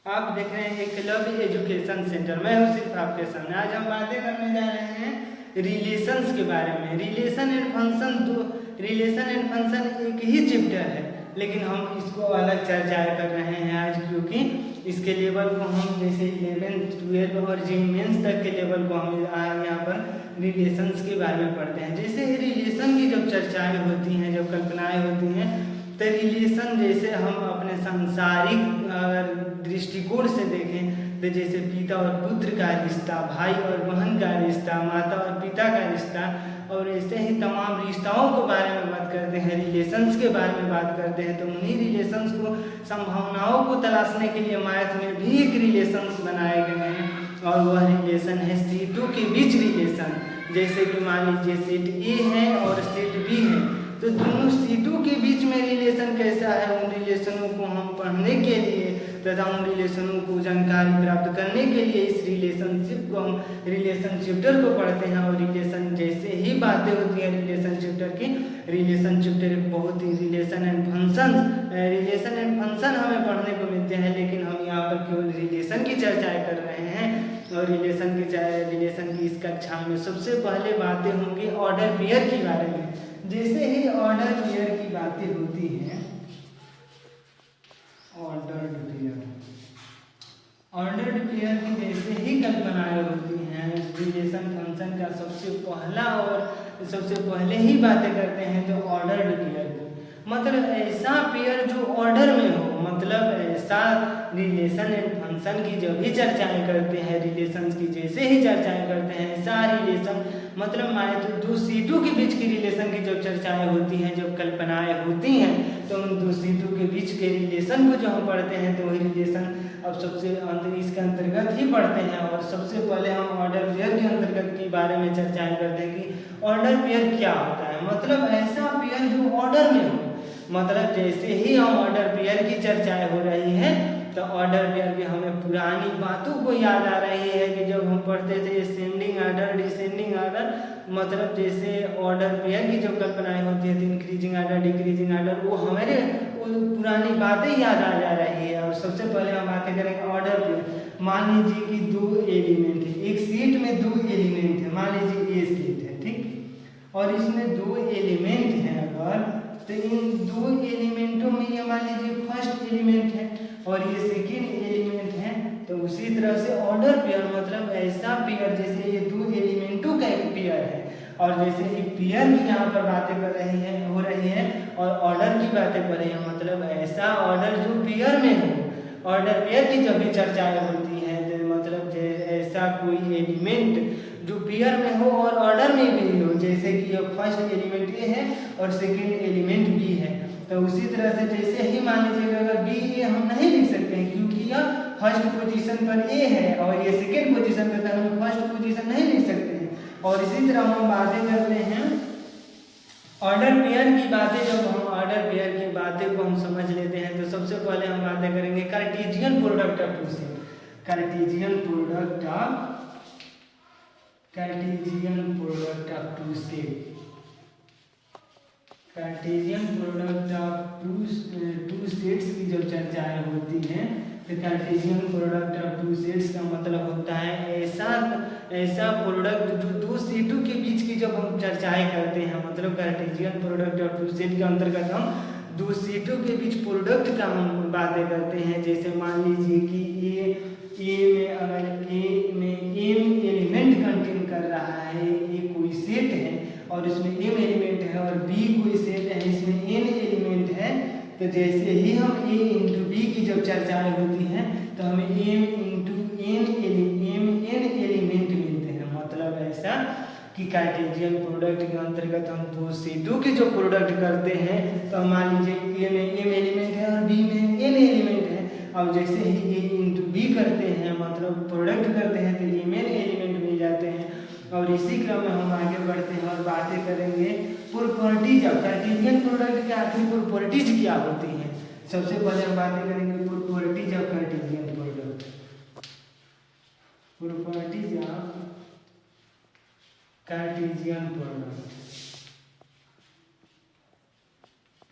आप देख रहे हैं एकलव्य एजुकेशन सेंटर। मैं हूं सिर्फ आपके सामने। आज हम बातें करने जा रहे हैं रिलेशंस के बारे में। रिलेशन एंड फंक्शन एक ही चैप्टर है, लेकिन हम इसको अलग चर्चाएं कर रहे हैं आज, क्योंकि इसके लेवल को हम जैसे 11, 12 और जी मेंस तक के लेवल को हम यहाँ पर रिलेशंस के बारे में पढ़ते हैं। जैसे रिलेशन की जब चर्चाएं होती हैं, जब कल्पनाएं होती हैं, तो रिलेशन जैसे हम अपने सांसारिक दृष्टिकोण से देखें तो जैसे पिता और पुत्र का रिश्ता, भाई और बहन का रिश्ता, माता और पिता का रिश्ता, और ऐसे ही तमाम रिश्ताओं के बारे में बात करते हैं, रिलेशंस के बारे में बात करते हैं। तो उन्हीं रिलेशंस को, संभावनाओं को तलाशने के लिए मैथ में भी एक रिलेशंस बनाए गए हैं, और वह रिलेशन है सीटों के बीच रिलेशन। जैसे कि मान लीजिए सीट ए है और सीट बी है, तो दोनों सीटों के बीच में रिलेशन कैसा है, उन रिलेशनों को हम पढ़ने के लिए तथा उन रिलेशनों को जानकारी प्राप्त करने के लिए इस रिलेशनशिप को हम रिलेशन चैप्टर को पढ़ते हैं। और रिलेशन जैसे ही बातें होती हैं रिलेशन चैप्टर की, रिलेशन चैप्टर बहुत ही रिलेशन एंड फंक्शन हमें पढ़ने को मिलते हैं, लेकिन हम यहाँ पर केवल रिलेशन की चर्चाएं कर रहे हैं। और रिलेशन की इस कक्षा में सबसे पहले बातें होंगी ऑर्डर पेयर के बारे में। जैसे ही ऑर्डर पेयर की बातें होती हैं, ऑर्डर्ड पेयर की जैसे ही कल्पनाएं होती हैं, रिलेशन फंक्शन का सबसे पहले ही बातें करते हैं तो ऑर्डर्ड पेयर की, मतलब ऐसा पेयर जो ऑर्डर में हो, मतलब ऐसा रिलेशन एंड फंक्शन की जब भी चर्चाएं करते हैं, रिलेशंस की जैसे ही चर्चाएं करते हैं, ऐसा रिलेशन मतलब माने तो दो सीटों के बीच की रिलेशन की जब चर्चाएं होती हैं, जब कल्पनाएं होती हैं, तो उन दो सीटों के बीच के रिलेशन को जो हम पढ़ते हैं, तो वही रिलेशन अब इसके अंतर्गत ही पढ़ते हैं। और सबसे पहले हम ऑर्डर पेयर के अंतर्गत के बारे में चर्चाएं करते हैं कि ऑर्डर पेयर क्या होता है। मतलब ऐसा पेयर जो ऑर्डर में हो, मतलब जैसे ही हम ऑर्डर पेयर की चर्चाएं हो रही है, तो ऑर्डर पेयर की हमें पुरानी बातों को याद आ रही है कि जब हम पढ़ते थे असेंडिंग ऑर्डर, डिसेंडिंग ऑर्डर, मतलब जैसे ऑर्डर पेयर की जब कल्पनाएं होती है, इंक्रीजिंग ऑर्डर, डिक्रीजिंग ऑर्डर, वो हमारे पुरानी बातें याद आ जा रही है। और सबसे पहले हम बातें करेंगे ऑर्डर पेयर। मान लीजिए कि दो एलिमेंट है, एक सीट में दो एलिमेंट है, मान लीजिए ए सीट है, ठीक, और इसमें दो एलिमेंट है अगर, तो इन दो एलिमेंटों में ये मान लीजिए फर्स्ट एलिमेंट है और ये सेकेंड एलिमेंट है, तो उसी तरह से ऑर्डर पेयर मतलब ऐसा पेयर जैसे ये दो एलिमेंटों का एक पेयर है, और जैसे एक पेयर की यहाँ पर बातें कर रही है हो रही है और ऑर्डर की बातें कर रही है, मतलब ऐसा ऑर्डर जो पेयर में हो। ऑर्डर पेयर की जब भी चर्चाएं होती हैं, मतलब ऐसा कोई एलिमेंट जो पेयर में हो और ऑर्डर में भी हो, जैसे कि फर्स्ट एलिमेंट ए है और सेकेंड एलिमेंट बी है, तो उसी तरह से जैसे ही मान लीजिए अगर बी ए हम नहीं लिख सकते हैं, क्योंकि यह फर्स्ट पोजीशन पर ए है और ये सेकेंड पोजीशन पर, तो हम फर्स्ट पोजीशन नहीं लिख सकते हैं। और इसी तरह हम बातें करते हैं ऑर्डर पेयर की बातें। जब हम ऑर्डर पेयर की बातें को हम समझ लेते हैं, तो सबसे पहले हम बातें करेंगे Cartesian product of two set. Cartesian product of two set, Cartesian product of two sets की जब चर्चाएं होती हैं, तो Cartesian product of two sets का मतलब होता है ऐसा प्रोडक्ट जो दो सेटों के बीच की जब हम चर्चाएं करते हैं, मतलब Cartesian product of two set के अंतर्गत हम दो सेटों के बीच प्रोडक्ट का हम बातें करते हैं। जैसे मान लीजिए कि ए में अगर ए में एम एलिमेंट कंटेन कर रहा है, ए कोई सेट है और इसमें एम एलिमेंट है, और बी कोई सेट है इसमें एन एलिमेंट है, तो जैसे ही हम ए इंटू बी की जब चर्चाएं होती हैं, तो हमें एम इंटू एन एलिमेंट मिलते हैं। मतलब ऐसा कि कार्टेशियन प्रोडक्ट के अंतर्गत हम दो सेटों के जो प्रोडक्ट करते हैं, तो मान लीजिए ए में एम एलिमेंट है और बी में एन एलिमेंट है, और जैसे ही ए इंटू बी करते हैं, मतलब प्रोडक्ट करते हैं, तो एम एन एलिमेंट मिल जाते हैं। और इसी क्रम में हम आगे बढ़ते हैं और बातें करेंगे प्रॉपर्टीज ऑफ कार्टेशियन प्रोडक्ट के। आखिर प्रॉपर्टीज क्या होती हैं, सबसे पहले हम बातें करेंगे properties of Cartesian product. Properties of Cartesian product,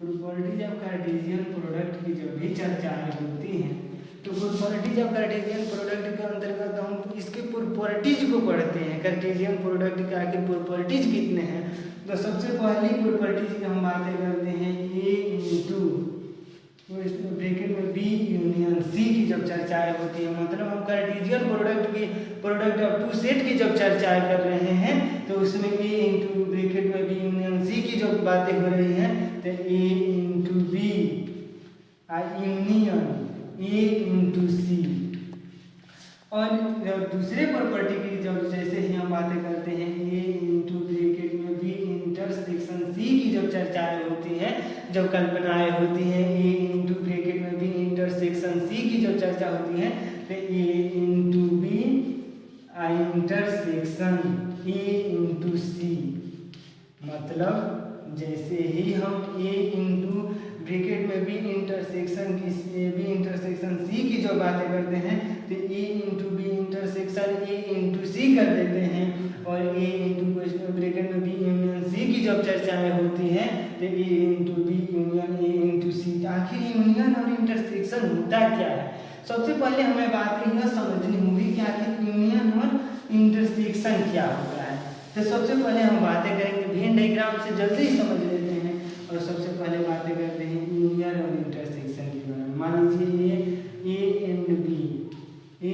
properties of Cartesian product की जब भी चर्चाएं होती हैं, तो प्रॉपर्टीज ऑफ कार्टेशियन प्रोडक्ट के अंतर्गत हम इसके प्रॉपर्टीज को पढ़ते हैं। कार्टेशियन प्रोडक्ट के आखिर प्रॉपर्टीज कितने हैं, तो सबसे पहली प्रॉपर्टीज की हम बातें करते हैं ए इंटू ब्रैकेट में बी यूनियन सी की जब चर्चाएं होती है, मतलब हम Cartesian product of two set की जब चर्चाएं कर रहे हैं तो उसमें ए इंटू ब्रैकेट में बी यूनियन सी की जब बातें हो रही हैं तो A into B union A into C. और दूसरे प्रॉपर्टी की जब जैसे ही हम बातें करते हैं ए इंटू ब्रैकेट में बी इंटरसेक्शन सी की जब चर्चाएं होती हैं, जब कल्पनाएं होती हैं ए इंटू ब्रैकेट में बी इंटरसेक्शन सी की जब चर्चा होती है तो A into B intersection A into C. मतलब जैसे ही हम ए इंटू ब्रैकेट में बी इंटरसेक्शन सी की जो बातें करते हैं तो A into B intersection A into C कर देते हैं, और ए इंटू ब्रैकेट में बी यूनियन सी की जब चर्चाएं होती हैं तो A into B union A into C. आखिर यूनियन और इंटरसेक्शन होता क्या है, सबसे पहले हमें बात यह समझनी होगी कि आखिर यूनियन और इंटरसेक्शन क्या होता है। तो सबसे पहले हम बातें करेंगे वेन डायग्राम से जल्दी ही समझ लेते हैं, और सबसे पहले बातें करते हैं यूनियन और इंटरसेक्शन के बारे में। मान लीजिए ए एंड बी ये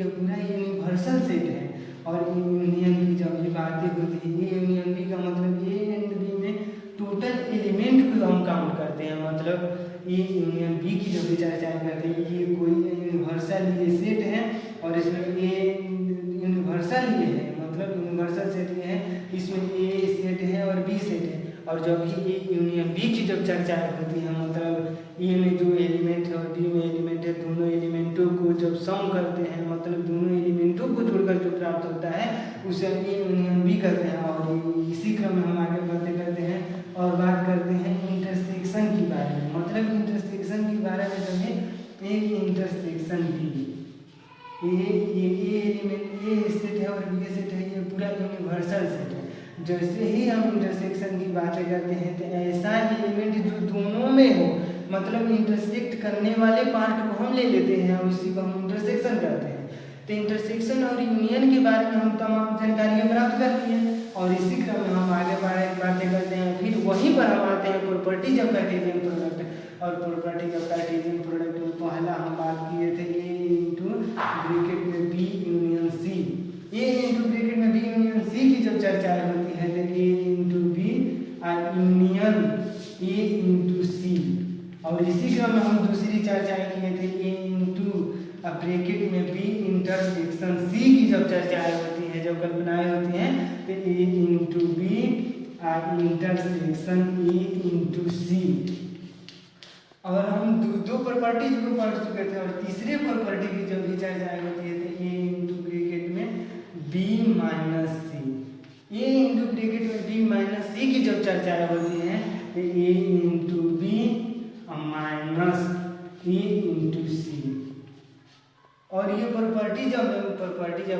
पूरा यूनिवर्सल सेट है, और यूनियन की जब ये बातें होती है ए यूनियन बी का मतलब ए एंड बी में टोटल एलिमेंट को हम काउंट करते हैं, मतलब ए यूनियन बी की जो भी चर्चा करते हैं ये कोई यूनिवर्सल ये सेट है, और इसमें ए यूनिवर्सल ये है, मतलब यूनिवर्सल सेट ये है, इसमें ए सेट है और बी सेट है। और जब भी ए यूनियन बी की जब चर्चा होती है, मतलब ए में जो एलिमेंट है और बी में एलिमेंट है, दोनों एलिमेंटों को जब सम करते हैं, मतलब दोनों एलिमेंटों को जोड़कर जो प्राप्त होता है उसे ए यूनियन बी कहते हैं। और इसी क्रम में हम आगे बातें करते हैं और बात करते हैं इंटरसेक्शन के बारे में। मतलब इंटरसेक्शन के बारे में जब है ए इंटरसेक्शन बी, ये एलिमेंट ए सेट है और बी सेट है, ये पूरा यूनिवर्सल सेट है। जैसे ही हम इंटरसेक्शन की बातें करते हैं तो ऐसा एलिमेंट जो दोनों में हो, मतलब इंटरसेक्ट करने वाले पार्ट को हम ले लेते हैं और उसी को हम इंटरसेक्शन करते हैं। तो इंटरसेक्शन और यूनियन के बारे में हम तमाम जानकारियाँ प्राप्त करती हैं, और इसी क्रम में हम आगे बातें करते हैं। फिर वहीं पर हम आते हैं प्रॉपर्टीज ऑफ कार्टेशियन प्रोडक्ट, और प्रॉपर्टीज ऑफ कार्टेशियन प्रोडक्ट में पहला हम बात किए थे ए इंटू ब्रैकेट में B union C. A into bracket में बी यूनियन सी की जब चर्चा होती है तो A into B union A into C. और इसी क्रम में हम दूसरी चर्चाएं किए थे ए इंटू ब्रैकेट में बी इंटरसेक्शन सी की जब चर्चाएं होती हैं, जब कल्पनाएं होती हैं तो A into B intersection A into C. और हम दो प्रॉपर्टीज को पढ़ चुके थे, और तीसरे प्रॉपर्टी की जब भी चर्चाएं होती है तो ए इंटू ब्रैकेट में B minus C. A into bracket में बी माइनस सी की जब चर्चाएं होती हैं तो A into B minus A into C. और ये प्रॉपर्टीज ऑफ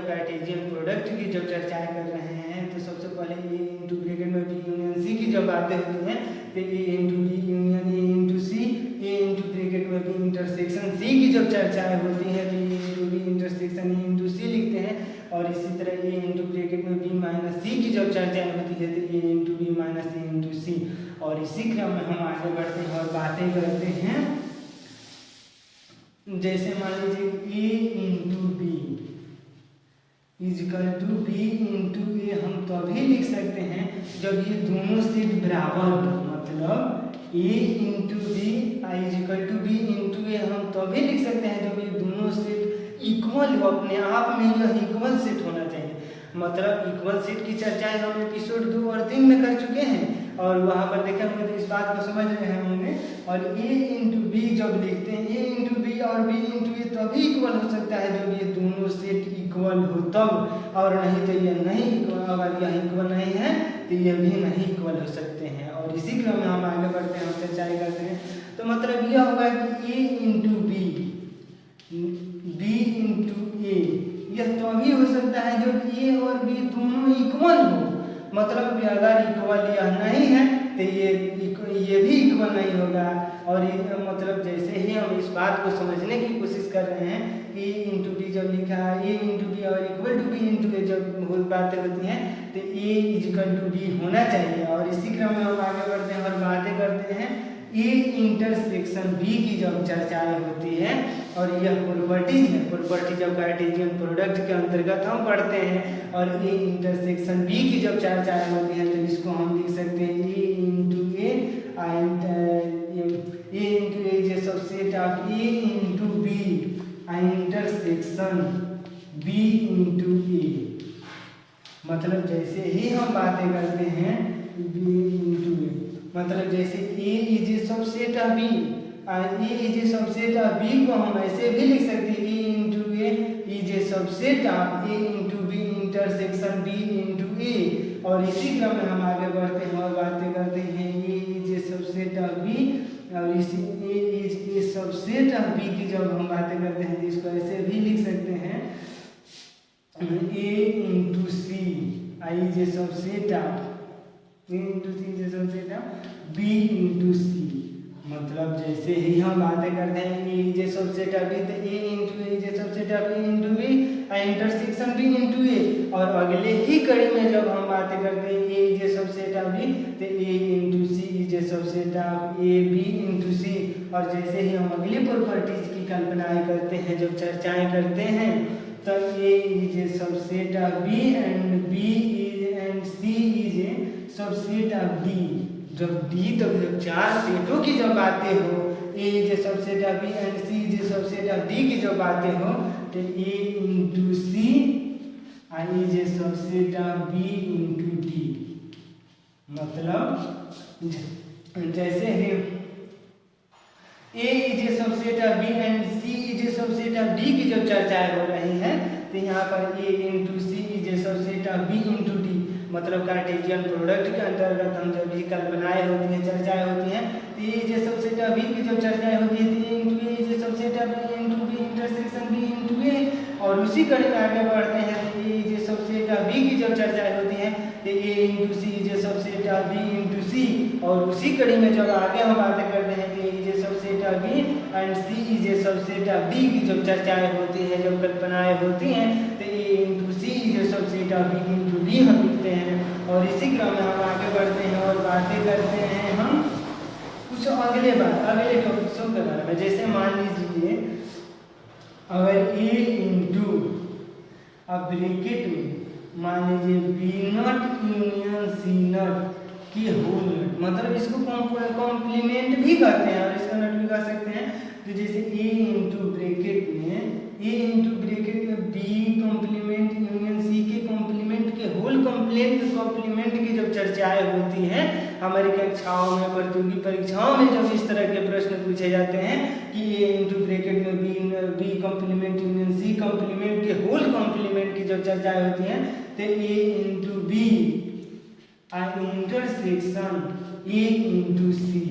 कार्टेशियन प्रोडक्ट की जब चर्चाएं कर रहे हैं तो सबसे पहले ए इंटू ब्रैकेट में बी यूनियन सी की जब बातें होती हैं तो A into B union A into C. A into bracket में बी इंटरसेक्शन सी की जब चर्चाएं होती हैं तो A into B intersection A into C लिखते हैं, और इसी तरह ए इंटू ब्रैकेट में बी माइनस सी की जब चर्चाएं होती है तो A into B minus A into C. और इसी क्रम में हम आगे बढ़ते हैं और बातें करते हैं। जैसे मान लीजिए A into B equal to B into A, हम तो अभी लिख सकते हैं जब ये दोनों सेट बराबर हो, मतलब A into B equal to B into A हम तो अभी लिख सकते हैं जब ये दोनों सेट इक्वल हो, अपने आप में यह इक्वल सेट होना चाहिए। मतलब इक्वल सेट की चर्चाएं हम एपिसोड 2 और 3 में कर चुके हैं, और वहाँ पर देखे होंगे तो इस बात को समझ रहे होंगे। और ए इंटू बी जब लिखते हैं ए इंटू बी और बी इंटू ए तभी इक्वल हो सकता है जब ये दोनों सेट इक्वल हो तब, और नहीं तो ये नहीं इक्वल, अगर यह इक्वल नहीं है तो ये भी नहीं इक्वल हो सकते हैं। और इसी क्रम में हम आगे बढ़ते हैं और चर्चाएं करते हैं। तो मतलब यह होगा कि ए इंटू बी इंटू ए यह तभी हो सकता है जब ए और बी दोनों इक्वल हो। मतलब अगर इक्वल यह नहीं है तो ये भी इक्वल नहीं होगा। और मतलब जैसे ही हम इस बात को समझने की कोशिश कर रहे हैं कि a इंटू डी जब लिखा है a इंटू बी और equal to b into a जब बातें होती हैं तो a इक्वल टू b होना चाहिए। और इसी क्रम में हम आगे बढ़ते हैं और बातें करते हैं ए इंटरसेक्शन बी की जब चर्चाएं होती है। और यह प्रॉपर्टीज है, प्रॉपर्टी जब कार्टेशियन प्रोडक्ट के अंतर्गत हम पढ़ते हैं। और ए इंटरसेक्शन बी की जब चर्चाएं होती हैं तो इसको हम लिख सकते हैं A into A into A is a subset of A into B intersection B into A. मतलब जैसे ही हम बातें करते हैं बी इंटू ए, मतलब जैसे A is a subset of B, A is a subset of B को हम ऐसे भी लिख सकते हैं A into A is a subset of A into B intersection B into A. और इसी क्रम में हम आगे बढ़ते हैं और बातें करते हैं A is a subset of B और इसी A is a subset of B की जब हम बातें करते हैं तो इसको ऐसे भी लिख सकते हैं A into C I is a subset of A into C is a subset of B into C. मतलब जैसे ही हम बातें करते हैं A is a subset of B तो A into A is a subset of A into B intersection B into A। और अगले ही कड़ी में जब हम बातें करते हैं A is a subset of B तो A into C is a subset of A B into C। और जैसे ही हम अगली प्रॉपर्टीज की कल्पनाएं करते हैं, जब चर्चाएं करते हैं तब A is a subset of B and B is and C is a subset of D। जब D तब जब चार सेटों की जब बातें हो A is a subset of B and C is a subset of D की जब बातें हो तो A into C I is a subset of B into D। मतलब जैसे ही A is a subset of B and C is a subset of D की जब चर्चाएं हो रही हैं तो यहाँ पर A into C is a subset of B into D। मतलब कार्टेशियन प्रोडक्ट के अंतर्गत हम जब भी कल्पनाएं होती हैं, चर्चाएं होती हैं तो ये जो सबसेट ऑफ बी की जब चर्चाएं होती है तो ए इंटू ए जो subset of A into B intersection B into A. और उसी कड़ी में आगे बढ़ते हैं तो ए जो सबसेट ऑफ बी की जब चर्चाएं होती हैं तो ए इंटू सी जो subset of B into C. और उसी कड़ी में जब आगे हम बातें करते हैं तो ए जो subset of B and C is a subset of D की जब चर्चाएं होती हैं, जब कल्पनाएं होती हैं तो ए इंटू सी जो subset of B into D हम लिखते हैं। और इसी क्रम में हम आगे बढ़ते हैं और बातें करते हैं हम कुछ अगले टॉपिक्सों के बारे में। जैसे मान लीजिए अगर ए इंटू अब ब्रैकेट में मान लीजिए B not union C not की होल नट, मतलब इसको कॉम्प्लीमेंट भी कहते हैं और इसका नट भी कह सकते हैं। तो जैसे ए इंटू ब्रैकेट में बी कॉम्प्लीमेंट यूनियन सी के कॉम्प्लीमेंट के होल कॉम्प्लीमेंट की जब चर्चाएं होती हैं हमारी कक्षाओं में, प्रतियोगी परीक्षाओं में जब इस तरह के प्रश्न पूछे जाते हैं कि ए इंटू ब्रैकेट में B complement union C complement के होल कॉम्प्लीमेंट की जब चर्चाएं होती हैं तो A into B intersection A into C.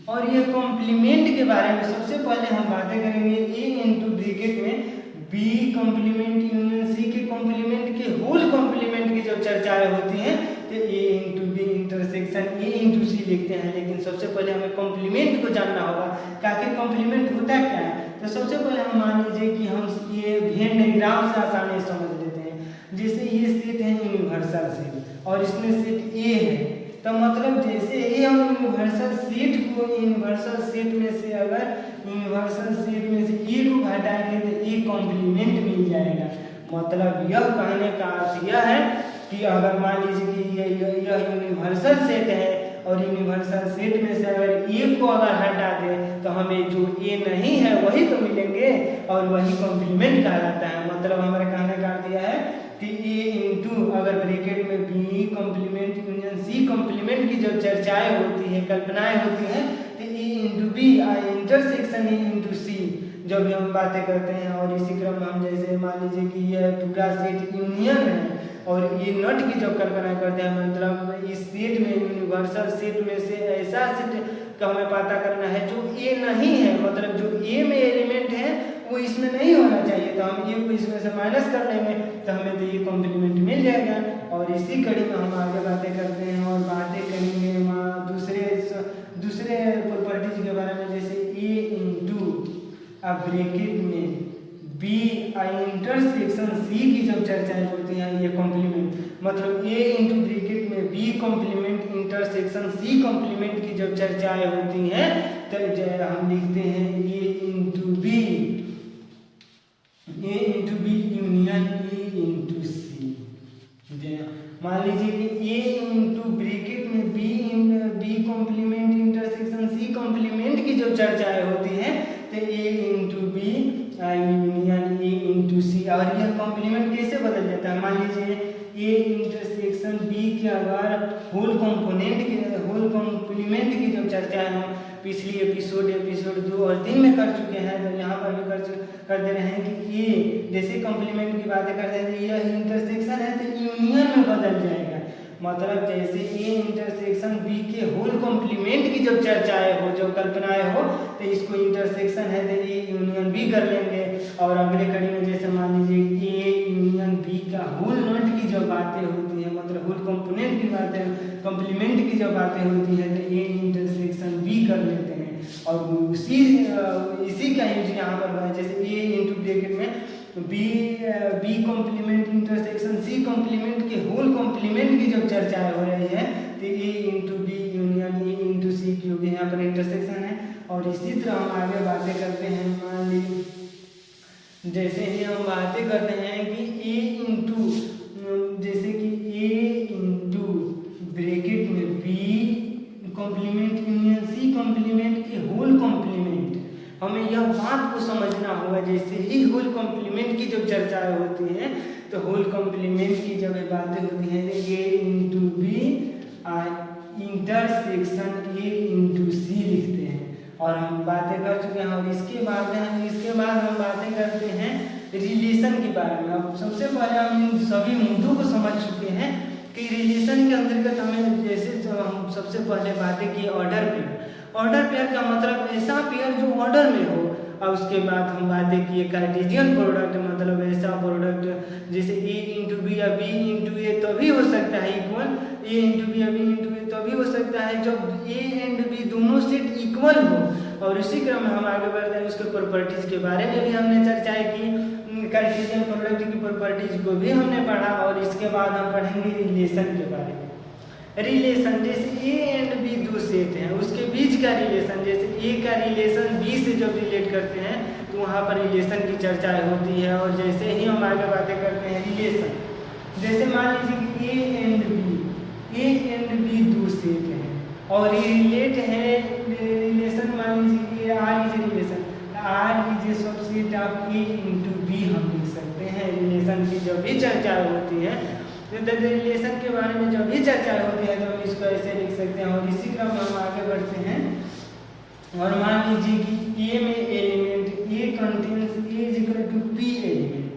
और ये कॉम्प्लीमेंट के बारे में सबसे पहले हम बातें करेंगे। ए इंटू ब्रैकेट में बी कॉम्प्लीमेंट यूनियन सी के कॉम्प्लीमेंट के होल कॉम्प्लीमेंट की जब चर्चाएं होती हैं तो A into B intersection A into C लिखते हैं। लेकिन सबसे पहले हमें कॉम्प्लीमेंट को जानना होगा कि आखिर कॉम्प्लीमेंट होता क्या है। तो सबसे पहले हम मान लीजिए कि हम ये वेन डायग्राम से आसानी से समझ लेते हैं। जैसे ये सेट है यूनिवर्सल सेट और इसमें सेट ए है, तो मतलब जैसे ही हम यूनिवर्सल सेट में से अगर यूनिवर्सल सेट में से ए को घटाएंगे तो ए कॉम्प्लीमेंट मिल जाएगा। मतलब यह कहने का अर्थ यह है कि अगर मान लीजिए कि यह यूनिवर्सल सेट है और यूनिवर्सल सेट में से अगर ए को अगर हटा दें तो हमें जो ए नहीं है वही तो मिलेंगे और वही कॉम्प्लीमेंट कहलाता है। मतलब हमारे कहने का अर्थ यह है कि ए इंटू अगर ब्रैकेट में B complement union C complement की जब चर्चाएं होती हैं, कल्पनाएं होती हैं तो A into B intersection A into C जब हम बातें करते हैं। और इसी क्रम में हम जैसे मान लीजिए कि यह पूरा सेट यूनियन है और ये नट की जब कल्पना करते हैं, मतलब इस सेट में यूनिवर्सल सेट में से ऐसा सेट का हमें पता करना है जो ए नहीं है, मतलब जो ए में एलिमेंट है वो इसमें नहीं होना चाहिए। तो हम ए को इसमें से माइनस कर लेंगे तो हमें तो ये कॉम्प्लीमेंट मिल जाएगा। और इसी कड़ी में हम आगे बातें करते हैं और बातें करेंगे दूसरे दूसरे प्रॉपर्टीज के बारे में, जैसे ए इंटू ब्रैकेट में बी इंटरसेक्शन सी की जब चर्चाएं होती हैं, ये कॉम्प्लीमेंट मतलब ए इंटू ब्रैकेट में B complement intersection C complement की जब चर्चाएं होती हैं तो हम लिखते हैं A into B union A into C. मान लीजिए कि ए इंटू ब्रैकेट में B complement intersection C complement की जब चर्चाएं होती हैं तो A into B union A into C. और यह कॉम्प्लीमेंट कैसे बदल जाता है, मान लीजिए ए इंटरसेक्शन बी के अगर होल कॉम्प्लीमेंट की जब चर्चा हम पिछली एपिसोड 2 और 3 में कर चुके हैं, तो यहाँ पर भी कर दे रहे हैं कि ए जैसे कॉम्प्लीमेंट की बातें करते हैं तो यह इंटरसेक्शन है तो यूनियन में बदल जाएगा। मतलब जैसे ए इंटरसेक्शन बी के होल कॉम्प्लीमेंट की जब चर्चाएं हो, जब कल्पनाएं हो, तो इसको इंटरसेक्शन है तो ए यूनियन बी कर लेंगे। और अगले कड़ी में जैसे मान लीजिए ए यूनियन बी का होल नोट की जब बातें होती है, मतलब होल कंपोनेंट की बातें कॉम्प्लीमेंट की जब बातें होती है तो ए इंटरसेक्शन बी कर लेते हैं। और इसी का यूज यहाँ पर हुआ है, जैसे ए इंटू ब्रैकेट में B complement intersection C complement के होल कॉम्प्लीमेंट की जब चर्चाएं हो रही है तो A into B union A into C क्योंकि यहाँ पर इंटरसेक्शन है। और इसी तरह हम आगे बातें करते हैं, मान लीजिए जैसे ही हम बातें करते हैं कि ए इंटू जैसे कि ए इंटू ब्रैकेट में B complement union C complement के होल कॉम्प्लीमेंट, हमें यह बात को समझना होगा। जैसे ही होल कॉम्प्लीमेंट की जब चर्चाएं होती हैं तो होल कॉम्प्लीमेंट की जब बातें होती हैं तो A into B intersection A into C लिखते हैं। और हम बातें कर चुके हैं। और इसके बाद हम बातें करते हैं रिलेशन के बारे में। अब सबसे पहले हम इन सभी मुद्दों को समझ चुके हैं कि रिलेशन के अंतर्गत हमें जैसे हम सबसे पहले बातें की ऑर्डर पेयर का मतलब ऐसा पेयर जो ऑर्डर में हो। और उसके बाद हम बातें किए कार्टेशियन प्रोडक्ट, मतलब ऐसा प्रोडक्ट जैसे ए इंटू बी या बी इंटू ए तभी हो सकता है इक्वल, ए इंटू बी या बी इंटू ए तभी हो सकता है जब ए एंड बी दोनों सेट इक्वल हो। और इसी क्रम में हम आगे बढ़ते हैं, उसके प्रॉपर्टीज के बारे में भी हमने चर्चा की, कार्टेशियन प्रोडक्ट की प्रॉपर्टीज को भी हमने पढ़ा। और इसके बाद हम पढ़ेंगे रिलेशन के बारे में। रिलेशन जैसे ए एंड बी दो सेट हैं, उसके बीच का रिलेशन, जैसे ए का रिलेशन बी से जब रिलेट करते हैं तो वहाँ पर रिलेशन की चर्चा होती है। और जैसे ही हम आगे बातें करते हैं रिलेशन, जैसे मान लीजिए कि ए एंड बी दो सेट हैं और ये रिलेट है, रिलेशन मान लीजिए कि R is relation, R is a subset of A into B हम लिख सकते हैं। रिलेशन की जब भी चर्चा होती है रिलेशन के बारे में जब भी चर्चा होती है तो हम इसको ऐसे लिख सकते हैं। और इसी क्रम में हम आगे बढ़ते हैं और मान लीजिए कि ए में element A contains A is equal to P element.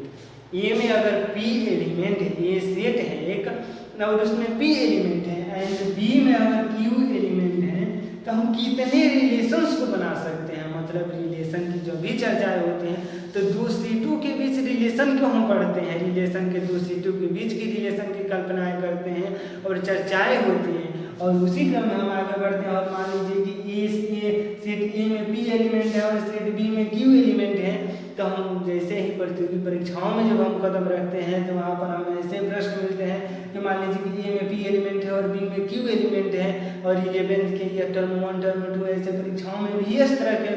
A में अगर पी एलिमेंट है, ए सेट है एक और उसमें पी एलिमेंट है, एंड बी में अगर क्यू एलिमेंट है तो हम कितने रिलेशंस को बना सकते हैं। मतलब रिलेशन की जो भी चर्चाएं होती हैं तो दो सेटों के बीच रिलेशन को हम पढ़ते हैं, रिलेशन के दो सेटों के बीच की रिलेशन की कल्पनाएं करते हैं और चर्चाएं होती हैं। और उसी क्रम में हम आगे बढ़ते हैं और मान लीजिए कि सेट ए में पी एलिमेंट है और सेट बी में क्यू एलिमेंट है, तो हम जैसे ही प्रतियोगी परीक्षाओं में जब हम कदम रखते हैं तो वहाँ पर हमें ऐसे प्रश्न मिलते हैं कि मान लीजिए कि ए में पी एलिमेंट है और बी में क्यू एलिमेंट है। और 11th के लिए टर्म 1 टर्म 2 ऐसे परीक्षाओं में भी इस तरह के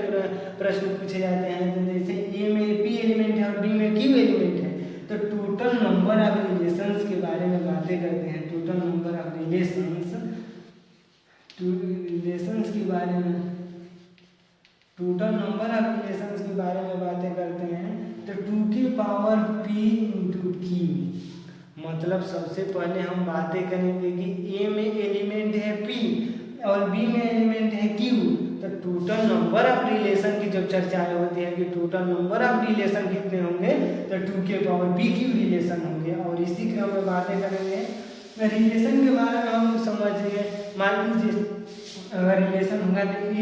प्रश्न पूछे जाते हैं। तो जैसे ए में पी एलिमेंट है और बी में क्यू एलिमेंट है तो टोटल नंबर ऑफ रिलेशंस के बारे में बातें करते हैं। टोटल नंबर ऑफ रिलेशंस के बारे में टोटल नंबर ऑफ रिलेशंस के बारे में बातें करते हैं। तो 2 की पावर p इंटू क्यू, मतलब सबसे पहले हम बातें करेंगे कि ए में एलिमेंट है p और बी में एलिमेंट है q, तो टोटल नंबर ऑफ रिलेशन की जब चर्चाएं होती है कि टोटल नंबर ऑफ रिलेशन कितने होंगे तो 2 के पावर p q रिलेशन होंगे। और इसी क्रम में बातें करेंगे रिलेशन के बारे में। हम समझिए मान लीजिए अगर रिलेशन होगा तो ए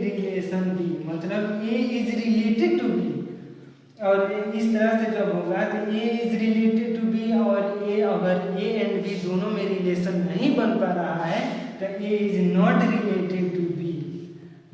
रिलेशन बी, मतलब A is related to B. और इस तरह से जब होगा तो A is related to B और ए अगर ए एंड बी दोनों में रिलेशन नहीं बन पा रहा है तो A is not related to B.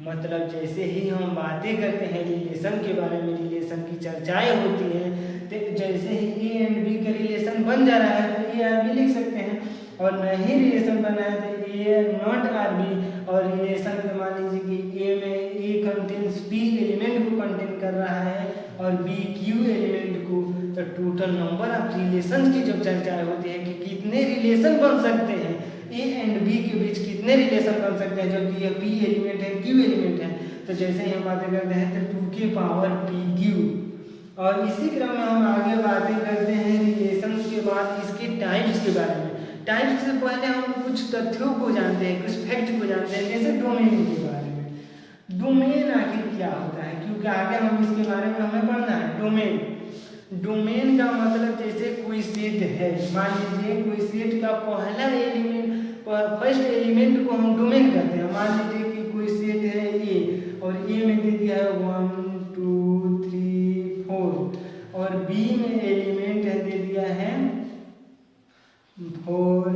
मतलब जैसे ही हम बातें करते हैं रिलेशन के बारे में, रिलेशन की चर्चाएं होती हैं, तो जैसे ही ए एंड बी का रिलेशन बन जा रहा है तो ए आर बी लिख सकते हैं, और नहीं रिलेशन बना है तो ए नॉट आर बी, और रिलेशन में मान लीजिए कि ए में ए कंटेन्स बी एलिमेंट को कंटेन कर रहा है और बी क्यू एलिमेंट को, तो टोटल नंबर ऑफ रिलेशन की जब चर्चा होती है कि कितने रिलेशन बन सकते हैं ए एंड बी के बीच, कितने रिलेशन बन सकते हैं जबकि यह पी एलिमेंट है क्यू एलिमेंट है, तो जैसे ही हम बातें करते हैं तो 2 की पावर पी क्यू। और इसी क्रम में हम आगे बातें करते हैं रिलेशंस के बाद इसके टाइप्स के बारे में। टाइप्स से पहले हम कुछ तथ्यों को जानते हैं, कुछ फैक्ट को जानते हैं, जैसे डोमेन के बारे में। डोमेन आखिर क्या होता है, क्योंकि आगे हम इसके बारे में हमें पढ़ना है। डोमेन का मतलब जैसे कोई सेट है, मान लीजिए कोई सेट का पहला एलिमेंट, फर्स्ट एलिमेंट को हम डोमेन कहते हैं। मान लीजिए कि कोई सेट है ए और ए में दे दिया है 1 2 3 4 और बी में एलिमेंट है दे दिया है 4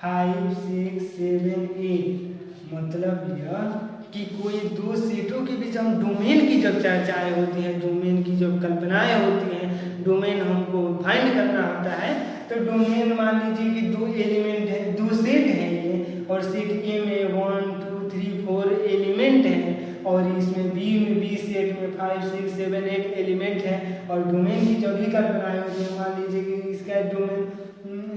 5 6 7 8। मतलब यह कि कोई दो सेटों के बीच हम डोमेन की जब चर्चाएं होती हैं, डोमेन की जब कल्पनाएं होती हैं, डोमेन हमको फाइंड करना होता है, तो डोमेन मान लीजिए कि दो एलिमेंट है, दो सेट है ये, और सेट ए में 1 2 3 4 एलिमेंट है और इसमें बी सेट में 5 6 7 8 एलिमेंट है। और डोमेन की जब भी कल्पनाएं होती है, मान लीजिए कि इसका डोमेन,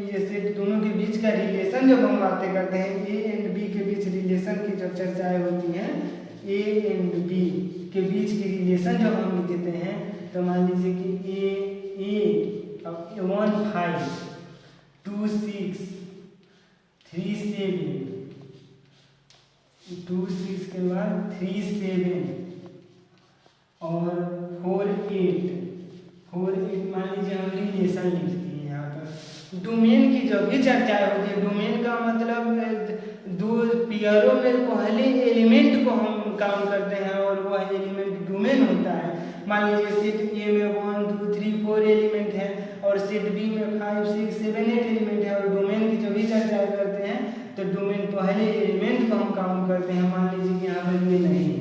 ये सेट दोनों के बीच का रिलेशन जब हम बातें करते हैं, ए एंड बी के बीच रिलेशन की जब चर्चाएं होती हैं, ए एंड बी के बीच की रिलेशन जब हम लिखते हैं, तो मान लीजिए कि ए 1 5 2 6 3 7 2 6 के बाद 3 7 और 4 8 मान लीजिए हम रिलेशन लिखते हैं यहाँ पर। डोमेन की जब भी चर्चा होती है, डोमेन का मतलब दो पेयरों में पहले एलिमेंट को हम काम करते हैं और वह एलिमेंट डोमेन होता है। मान लीजिए सेट ए में 1 2 3 4 एलिमेंट है और सेट बी में 5 6 7 8 एलिमेंट है, और डोमेन की जब भी चर्चा करते हैं तो डोमेन पहले एलिमेंट को हम काम करते हैं। मान लीजिए कि यहाँ पर ये नहीं है,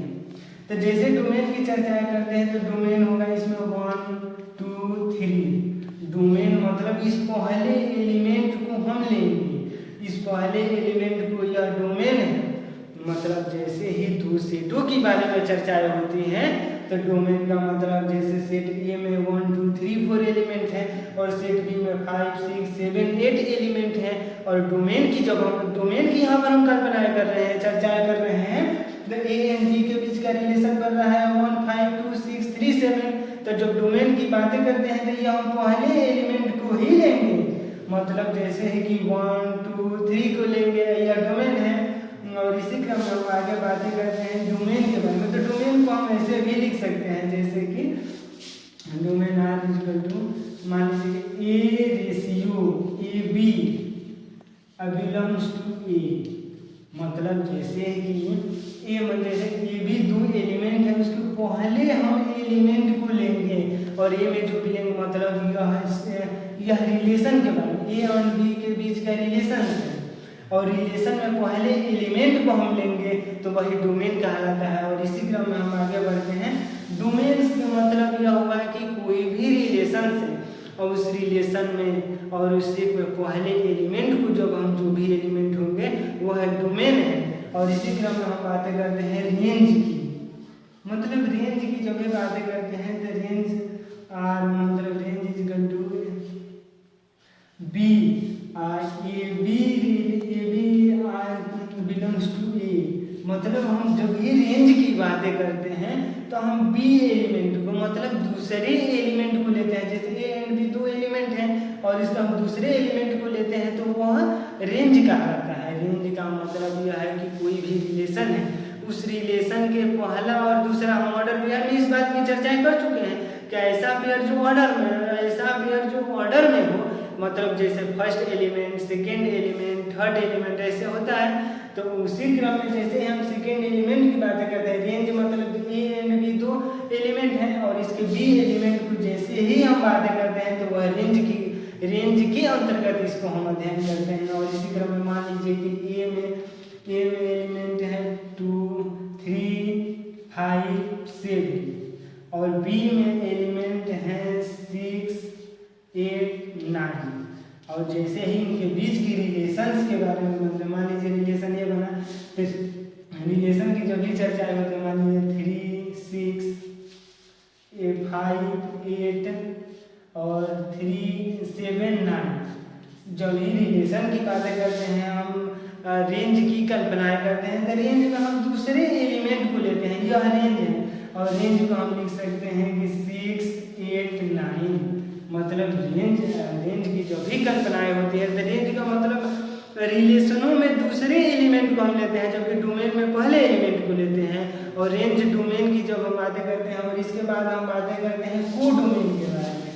तो जैसे डोमेन की चर्चा करते हैं तो डोमेन होगा इसमें 1 2 3। डोमेन मतलब इस पहले एलिमेंट को हम लेंगे, इस पहले एलिमेंट को यह डोमेन है। मतलब जैसे ही दो सेटों के बारे में चर्चाएं होती हैं, तो डोमेन का मतलब जैसे सेट ए में 1 2 3 4 एलिमेंट है और सेट बी में 5 6 7 8 एलिमेंट है, और डोमेन की जब हम डोमेन की यहाँ पर हम कल्पनाएं कर रहे हैं, चर्चाएं कर रहे हैं, तो ए एंड बी के बीच का रिलेशन बन रहा है 1 5 2 6 3 7। तो जब डोमेन की बातें करते हैं तो ये हम पहले एलिमेंट को ही लेंगे। मतलब जैसे है कि 1 2 3 को लेंगे, यह डोमेन है। और इसी क्रम में हम आगे बातें करते हैं डोमेन के बारे में। तो डोमेन को हम ऐसे भी लिख सकते हैं जैसे कि डोमेन आर इक्वल टू, मान लीजिए A ratio A B belongs to A. मतलब जैसे कि ए में जैसे ए भी दो एलिमेंट है, उसके पहले हम एलिमेंट को लेंगे और ए में जो भी लेंगे, मतलब यह रिलेशन के बारे में, ए और बी के बीच का रिलेशन है, और रिलेशन में पहले एलिमेंट को हम लेंगे तो वही डोमेन कहलाता है। और इसी क्रम में हम आगे बढ़ते हैं। डोमेन का मतलब यह हुआ कि कोई भी रिलेशन से और उस रिलेशन में और उससे पहले एलिमेंट को जब हम जो भी एलिमेंट होंगे वह डोमेन है। और इसी क्रम में हम बातें करते हैं रेंज की। मतलब रेंज की जब भी बातें करते हैं तो रेंज आर, मतलब range is equal to B A B belongs to A. मतलब हम जब ये रेंज की बातें करते हैं तो हम बी एलिमेंट को, मतलब दूसरे एलिमेंट को लेते हैं। जैसे ए एंड बी दो एलिमेंट हैं और इसका हम दूसरे एलिमेंट को लेते हैं तो वह रेंज कहलाता है। रेंज का मतलब यह है कि कोई भी रिलेशन है, उस रिलेशन के पहला और दूसरा हम ऑर्डर पेयर में इस बात की चर्चाएं कर चुके हैं कि ऐसा पेयर जो ऑर्डर में हो, मतलब जैसे first element, second element, third element ऐसे होता है। तो उसी क्रम में जैसे हम सेकेंड एलिमेंट की बातें करते हैं, रेंज मतलब ए एंड बी दो एलिमेंट हैं और इसके बी एलिमेंट को जैसे ही हम बातें करते हैं तो वह रेंज के अंतर्गत इसको हम अध्ययन करते हैं। और इसी क्रम में मान लीजिए कि ए में एलिमेंट है 2 5 7 और बी में एलिमेंट हैं 6 8 9। और जैसे ही इनके बीच की रिलेशंस के बारे में मतलब मान लीजिए रिलेशन ये बना, फिर रिलेशन की जब भी चर्चा होती है मान लीजिए 3 6 5 8 और 3 7 9। जब ही रिलेशन की बातें करते हैं हम रेंज की कल्पनाएं करते हैं, तो रेंज में हम दूसरे एलिमेंट को लेते हैं, यह रेंज है और रेंज को हम लिख सकते हैं कि 6 8 9। मतलब रेंज की जो भी कल्पनाएं होती है, तो रेंज का मतलब रिलेशनों में दूसरे एलिमेंट को हम लेते हैं, जबकि डोमेन में पहले एलिमेंट को लेते हैं। और रेंज डोमेन की जब हम बातें करते हैं और इसके बाद हम बातें करते हैं कोडोमेन के बारे में।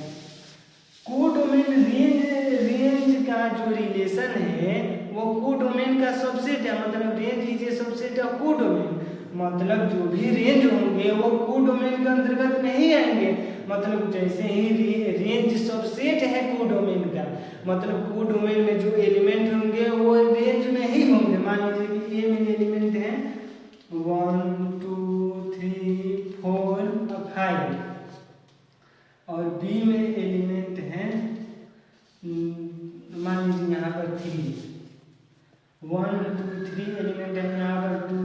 कोडोमेन रेंज का जो रिलेशन है वो कोडोमेन का सबसेट है, मतलब range is a subset of codomain. मतलब जो भी रेंज होंगे वो कोडोमेन के अंतर्गत नहीं आएंगे। मतलब जैसे ही रेंज सबसेट है कोडोमेन का, मतलब कोडोमेन में जो एलिमेंट होंगे वो रेंज में ही होंगे। मान लीजिए कि ए में एलिमेंट है 1 2 3 4 5 और बी में एलिमेंट है मान लीजिए यहाँ पर 3 1 2 3 एलिमेंट है, यहाँ पर 2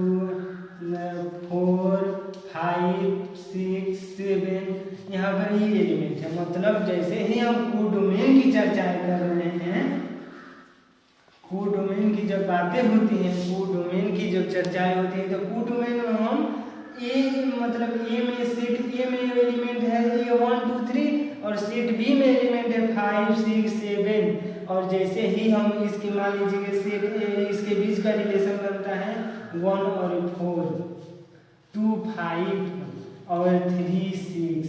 4 5 6 7 यहाँ पर ये एलिमेंट है। मतलब जैसे ही हम कोडोमेन की चर्चाएं कर रहे हैं, कोडोमेन की जब बातें होती हैं, कोडोमेन की जब चर्चाएं होती हैं, तो कोडोमेन में हम मतलब ए में सेट ए में एलिमेंट है ए 1 2 3 और सेट बी में एलिमेंट है 5 6 7। और जैसे ही हम इसकी मान लीजिए कि सेट इसके बीच का रिलेशन बनता है 1 और 4 2 5 और 3 6।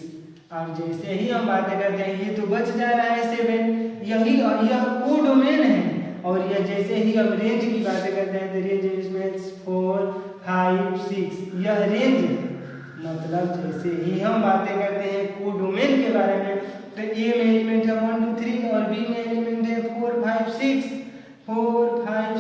और जैसे ही हम बातें करते हैं ये तो बच जा रहा है 7, यह कोडोमेन है। और यह जैसे ही हम रेंज की बातें करते हैं तो रेंज इसमें 4 5 6 यह रेंज है। मतलब जैसे ही हम बातें करते हैं कोडोमेन के बारे में, तो ए में एलिमेंट है 1 2 3 और बी में एलिमेंट है 4 5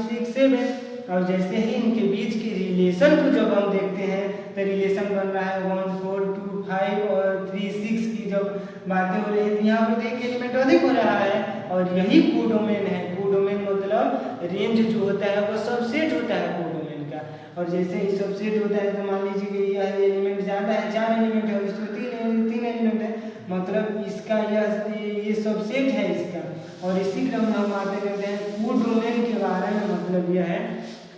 6 7। और जैसे ही इनके बीच की रिलेशन को जब हम देखते हैं तो रिलेशन बन रहा है 1 4 2 5 और 3 6 की जब बातें हो रही है, यहाँ पर एक एलिमेंट अधिक हो रहा है और यही कोडोमेन है। कोडोमेन मतलब रेंज जो होता है वो सबसेट होता है कोडोमेन का। और जैसे ही सबसेट होता है तो मान लीजिए कि यह एलिमेंट ज़्यादा है, 4 एलिमेंट है, इसमें 3 एलिमेंट है, मतलब इसका ये सबसेट है इसका। और इसी क्रम में हम बातें करते हैं कोडोमेन के बारे में। मतलब यह है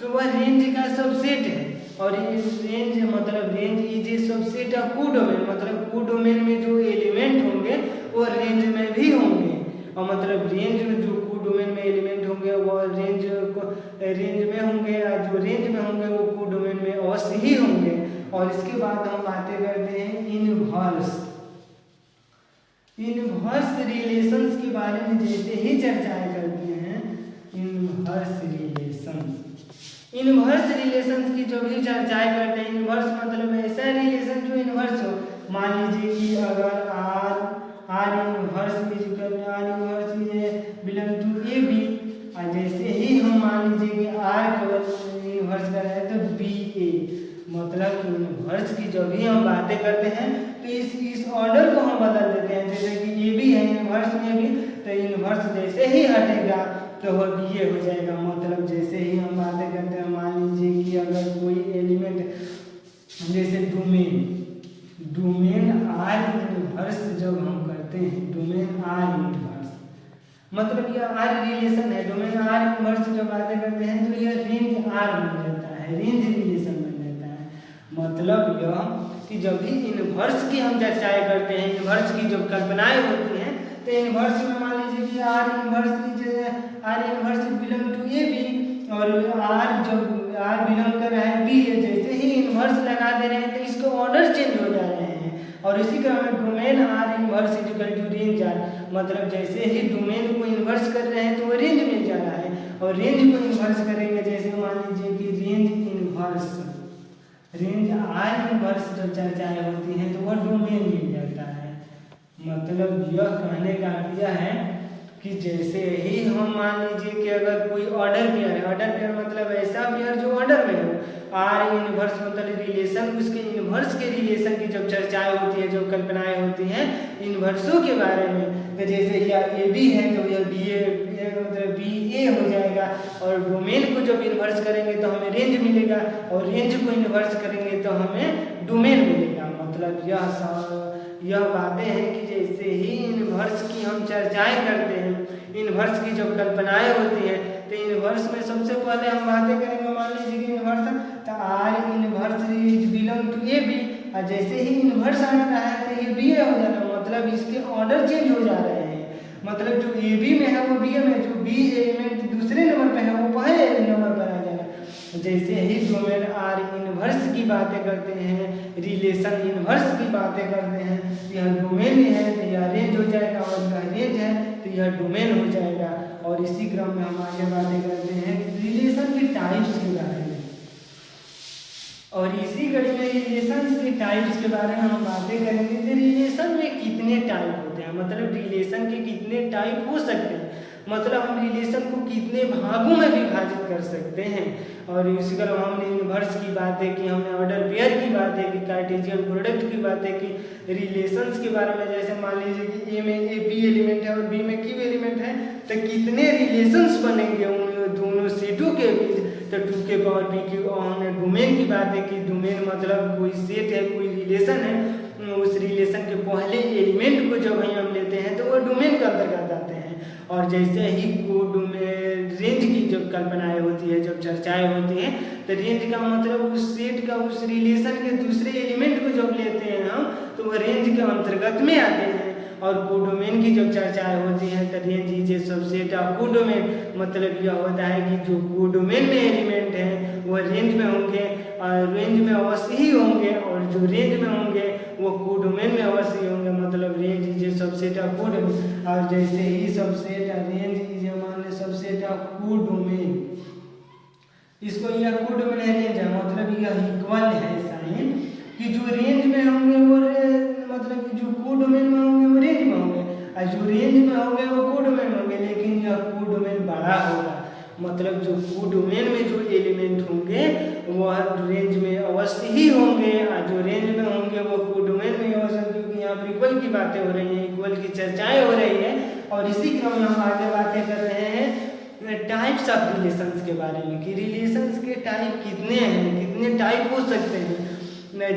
कि वह रेंज का सबसेट है और रेंज मतलब range is a subset of codomain. मतलब कोडोमेन में जो एलिमेंट होंगे वो रेंज में भी होंगे। और मतलब रेंज में जो कोडोमेन में एलिमेंट होंगे वो रेंज में होंगे और जो रेंज में होंगे वो कोडोमेन में अवश्य ही होंगे। और इसके बाद हम बातें करते हैं इनवर्स रिलेशंस के बारे में। जैसे ही चर्चाएं करते हैं इनवर्स रिलेशंस की जो भी चर्चाएं करते हैं, इनवर्स मतलब ऐसा रिलेशन जो इनवर्स हो। मान लीजिए कि अगर R inverse belong to A B, और जैसे ही हम मान लीजिए कि आर केवल इनवर्स कर रहे हैं तो बी ए। मतलब इनवर्स की जो भी हम बातें करते हैं तो इस ऑर्डर को हम बदल देते हैं। जैसे कि ए बी है इनवर्स में भी, तो इनवर्स जैसे ही हटेगा तो वह बी ए हो जाएगा। मतलब जैसे ही हम बातें करते हैं, मान लीजिए कि अगर कोई एलिमेंट जैसे डोमेन आर इनवर्स जब हम करते हैं, डोमेन आर इनवर्स मतलब यह आर रिलेशन है। डोमेन आर इनवर्स जब बातें करते हैं तो यह रेंज आर बन जाता है, रेंज रिलेशन बन जाता है। मतलब यह कि जब भी इनवर्स की हम चर्चाएं करते हैं, इनवर्स की जब कल्पनाएं होती हैं, तो इनवर्स में मान लीजिए कि R inverse belong to A B और आर बिलोंग कर रहा है बी ए। जैसे ही इनवर्स लगा दे रहे हैं तो इसके ऑर्डर चेंज हो जा रहे हैं। और इसी क्रम में domain R inverse equal to range R. मतलब जैसे ही डोमेन को इन्वर्स कर रहे हैं तो वो रेंज मिल जा रहा है। और रेंज को इन्वर्स करेंगे, जैसे मान लीजिए कि रेंज आर इनवर्स जब चर्चाएं होती हैं तो वह डोमेन मिल जाता है। मतलब यह कहने का यह है कि जैसे ही हम मान लीजिए कि अगर कोई ऑर्डर पेयर है, ऑर्डर पेयर मतलब ऐसा पेयर जो ऑर्डर में हो, आर इनवर्स मतलब रिलेशन, उसके इनवर्स के रिलेशन की जब चर्चाएं होती है, जब कल्पनाएं होती हैं इनवर्सों के बारे में, तो जैसे यह ए बी है तो यह बी ए मतलब बी ए हो जाएगा, और डोमेन को जब इन्वर्स करेंगे तो हमें रेंज मिलेगा, और रेंज को इन्वर्स करेंगे तो हमें डोमेन मिलेगा। मतलब यह बातें हैं कि जैसे ही इन्वर्स की हम चर्चाएं करते हैं, इन्वर्स की जब कल्पनाएं होती है, तो इन्वर्स में सबसे पहले हम बातें करेंगे, मान लीजिए कि इन्वर्स तो R inverse is belong to A B, और जैसे ही इन्वर्स आ रहा है तो ये बी ए हो जाता है, मतलब इसके ऑर्डर चेंज हो जा रहे हैं, मतलब जो ए बी में है वो बी ए में, जो बी एलिमेंट दूसरे नंबर पे है वो पहले नंबर पर आ जाएगा। जैसे ही डोमेन आर इनवर्स की बातें करते हैं, रिलेशन इनवर्स की बातें करते हैं, यह डोमेन है तो यह रेंज हो जाएगा, और यह रेंज है तो यह डोमेन हो जाएगा। और इसी क्रम में हम आगे बातें करते हैं रिलेशन के टाइप्स के बारे में, और इसी कड़ी में रिलेशंस के टाइप्स के बारे में हम बातें करेंगे कि रिलेशन में कितने टाइप होते हैं, मतलब रिलेशन के कितने टाइप हो सकते हैं, मतलब हम रिलेशन को कितने भागों में विभाजित कर सकते हैं। और इसी क्रम में हमने इन्वर्स की बातें की, हमने ऑर्डर पेयर की बातें की, कार्टेशियन प्रोडक्ट की बातें की, रिलेशंस के बारे में जैसे मान लीजिए कि ए में ए बी एलिमेंट है और बी में क्यू एलिमेंट है, तो कितने रिलेशंस बनेंगे उन दोनों सेटों के बीच, तो 2 के पावर पी क्यू। हमने डोमेन की बातें की, डोमेन मतलब कोई सेट है, कोई रिलेशन है, उस रिलेशन के पहले एलिमेंट को जब हम लेते हैं तो वो डोमेन के अंतर्गत आते हैं। और जैसे ही को डोमेन रेंज की जब कल्पनाएं होती है, जब चर्चाएं होती हैं, तो रेंज का मतलब उस सेट का उस रिलेशन के दूसरे एलिमेंट को जब लेते हैं हम, तो वह रेंज के अंतर्गत में आते हैं। और कोडोमेन की जब चर्चाएं होती हैं तो range is a subset of codomain, मतलब यह होता है कि जो कोडोमेन में एलिमेंट हैं वह रेंज में होंगे, और रेंज में अवश्य ही होंगे, और जो रेंज में होंगे वो कोडोमेन में अवश्य ही होंगे, मतलब range is a subset of codomain. और जैसे ही सबसेट रेंज इज ए मान सबसेट ऑफ कोडोमेन, इसको यह कोडोमेन है रेंज है, मतलब यह इक्वल है साइन कि जो रेंज में होंगे वो मतलब जो कोडोमेन में होंगे वो रेंज में होंगे, और जो रेंज में होंगे वो कोडोमेन में होंगे, लेकिन यह कोडोमेन बड़ा होगा, मतलब जो कोडोमेन में जो एलिमेंट होंगे वह रेंज में अवश्य ही होंगे, और जो रेंज में होंगे वो कोडोमेन में अवश्य, क्योंकि यहाँ पर इक्वल की बातें हो रही हैं, इक्वल की चर्चाएं हो रही है। और इसी क्रम में हम आगे बातें कर रहे हैं टाइप्स ऑफ रिलेशंस के बारे में, कि रिलेशंस के टाइप कितने हैं, कितने टाइप हो सकते हैं।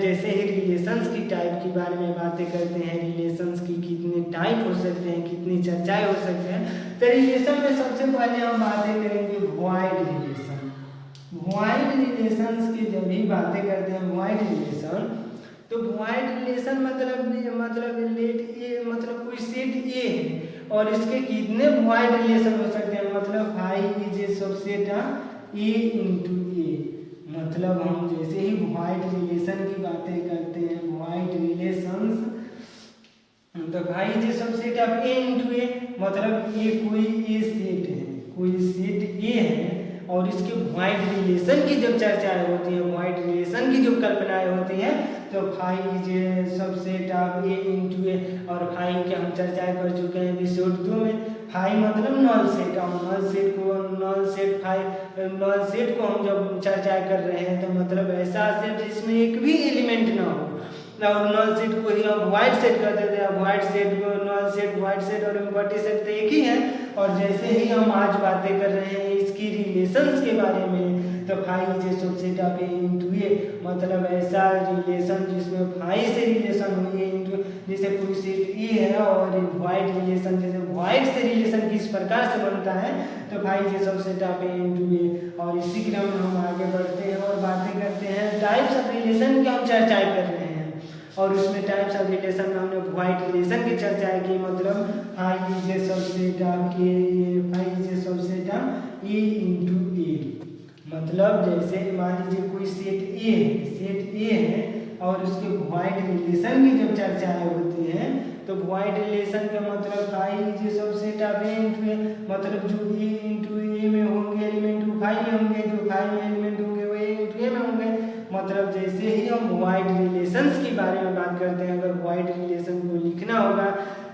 जैसे ही रिलेशंस की टाइप के बारे में बातें करते हैं, रिलेशंस की कितने टाइप हो सकते हैं, कितनी चर्चाएं हो सकते हैं, तो रिलेशन में सबसे पहले हम बातें करेंगे वॉइड रिलेशन। वॉइड रिलेशंस की जब भी बातें करते हैं वॉइड रिलेशन, तो वॉइड रिलेशन मतलब लेट ए मतलब कोई सेट ए है और इसके कितने वॉइड रिलेशन हो सकते हैं, मतलब phi is a subset of A into A. मतलब हम जैसे ही वॉइड रिलेशन की बातें करते हैं, वॉइड रिलेशंस, तो phi is a subset of A into A, मतलब ये कोई ए सेट है, कोई सेट ए है, और इसके वॉइड रिलेशन की जब चर्चाएं होती है, वॉइड रिलेशन की जब कल्पनाएं होती हैं, तो phi is a subset of A into A. और फाई की हम चर्चाएं कर चुके हैं एपिसोड 2 में। फाई मतलब नॉन सेट, और नॉन सेट को हम जब चर्चा कर रहे हैं, तो मतलब ऐसा सेट जिसमें एक भी एलिमेंट ना हो, और नॉन सेट को ही हम वॉइड सेट कर देते हैं। वॉइड सेट को नॉन सेट, वॉइड सेट और इम्पॉर्टी सेट तो एक ही है। और जैसे ही हम आज बातें कर रहे हैं इसकी रिलेशंस के बारे में, तो phi is a subset of A into A, मतलब ऐसा रिलेशन जिसमें फाई से रिलेशन हो ए इंटू, जैसे कोई सेट ए है और वॉइड रिलेशन, जैसे वॉइड से रिलेशन किस प्रकार से बनता है, तो phi is a subset of A into A. और इसी क्रम में हम आगे बढ़ते हैं और बातें करते हैं टाइप्स ऑफ रिलेशन की हम चर्चाएं कर रहे हैं। और उसमें टाइप्स ऑफ रिलेशन में हमने वॉइड रिलेशन की चर्चा की, मतलब phi is a subset of A, phi is a subset of A into A. मतलब जैसे मान लीजिए कोई सेट ए है और उसके वॉइड रिलेशन की जब चर्चाएं होती हैं, तो वॉइड रिलेशन का मतलब phi is a subset of A into A, मतलब जो ए इंटू ए में होंगे एलिमेंट वो फाई में होंगे, जो फाई में एलिमेंट होंगे वो ए इंटू ए में होंगे। मतलब जैसे ही हम वॉइड रिलेशंस के बारे में बात करते हैं, अगर वॉइड रिलेशन को लिखना होगा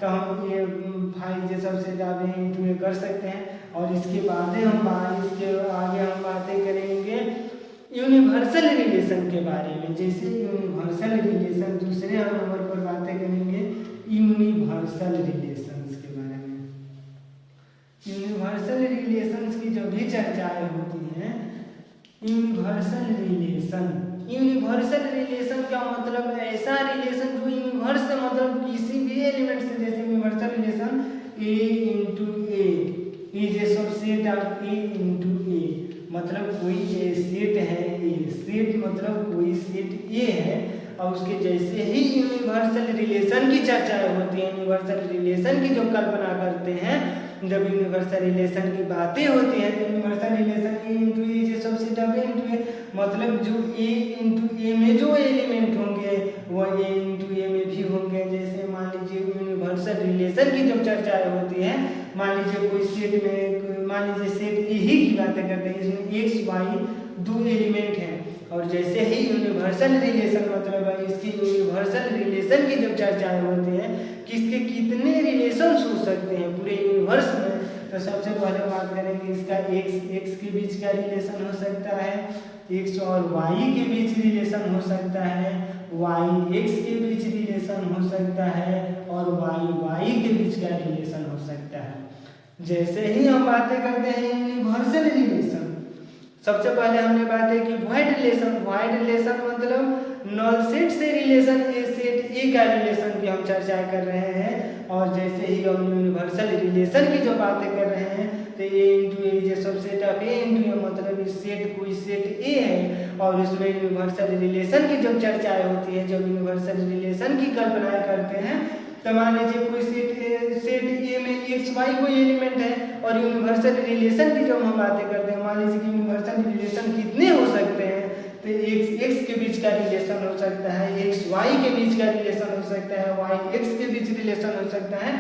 तो हम ये phi is subset of A into A कर सकते हैं। और इसके आगे हम बातें करेंगे यूनिवर्सल रिलेशन के बारे में। जैसे यूनिवर्सल रिलेशन, दूसरे हम नंबर पर बातें करेंगे यूनिवर्सल रिलेशंस के बारे में। यूनिवर्सल रिलेशंस की जो भी चर्चाएं होती हैं, यूनिवर्सल रिलेशन का मतलब ऐसा रिलेशन जो यूनिवर्स से मतलब किसी भी एलिमेंट से, जैसे universal relation A into A is a subset of A into A, मतलब कोई सेट है A, सेट मतलब कोई सेट A है और उसके जैसे ही यूनिवर्सल रिलेशन की चर्चाएं होती है, यूनिवर्सल रिलेशन की जो कल्पना करते हैं, जब यूनिवर्सल रिलेशन की बातें होती हैं तो universal relation A into A is a subset of A into A, मतलब जो A into A में जो एलिमेंट होंगे वह A into A में भी होंगे। जैसे मान लीजिए यूनिवर्सल रिलेशन की जब चर्चाएं होती हैं, मान लीजिए कोई सेट में, मान लीजिए सेट ए ही की बातें करते हैं, इसमें एक्स वाई दो एलिमेंट हैं, और जैसे ही यूनिवर्सल रिलेशन मतलब इसकी यूनिवर्सल रिलेशन की जब चर्चाएं होती हैं, किसके कितने रिलेशंस हो सकते हैं पूरे यूनिवर्स में, तो सबसे पहले बात करेंगे इसका एक्स के बीच का रिलेशन हो सकता है, एक्स और वाई के बीच रिलेशन हो सकता है, वाई एक्स के बीच रिलेशन हो सकता है, और वाई के बीच का रिलेशन हो सकता है। जैसे ही हम बातें करते हैं यूनिवर्सल रिलेशन, सबसे पहले हमने बातें की वॉइड रिलेशन मतलब नल सेट से रिलेशन ए सेट ए का रिलेशन की हम चर्चा कर रहे हैं। और जैसे ही हम यूनिवर्सल रिलेशन की जो बातें कर रहे हैं तो A into A is a subset of A into A, मतलब इस सेट कोई सेट ए है और इसमें यूनिवर्सल रिलेशन की जब चर्चाएं होती है, जब यूनिवर्सल रिलेशन की कल्पना करते हैं, तो मान लीजिए कोई सेट ए में एक्स वाई कोई एलिमेंट है और यूनिवर्सल रिलेशन की जब हम बातें करते हैं, मान लीजिए कि यूनिवर्सल रिलेशन कितने हो सकते हैं, तो एक्स के बीच का रिलेशन हो सकता है, एक्स वाई के बीच का रिलेशन हो सकता है, वाई एक्स के बीच रिलेशन हो सकता है,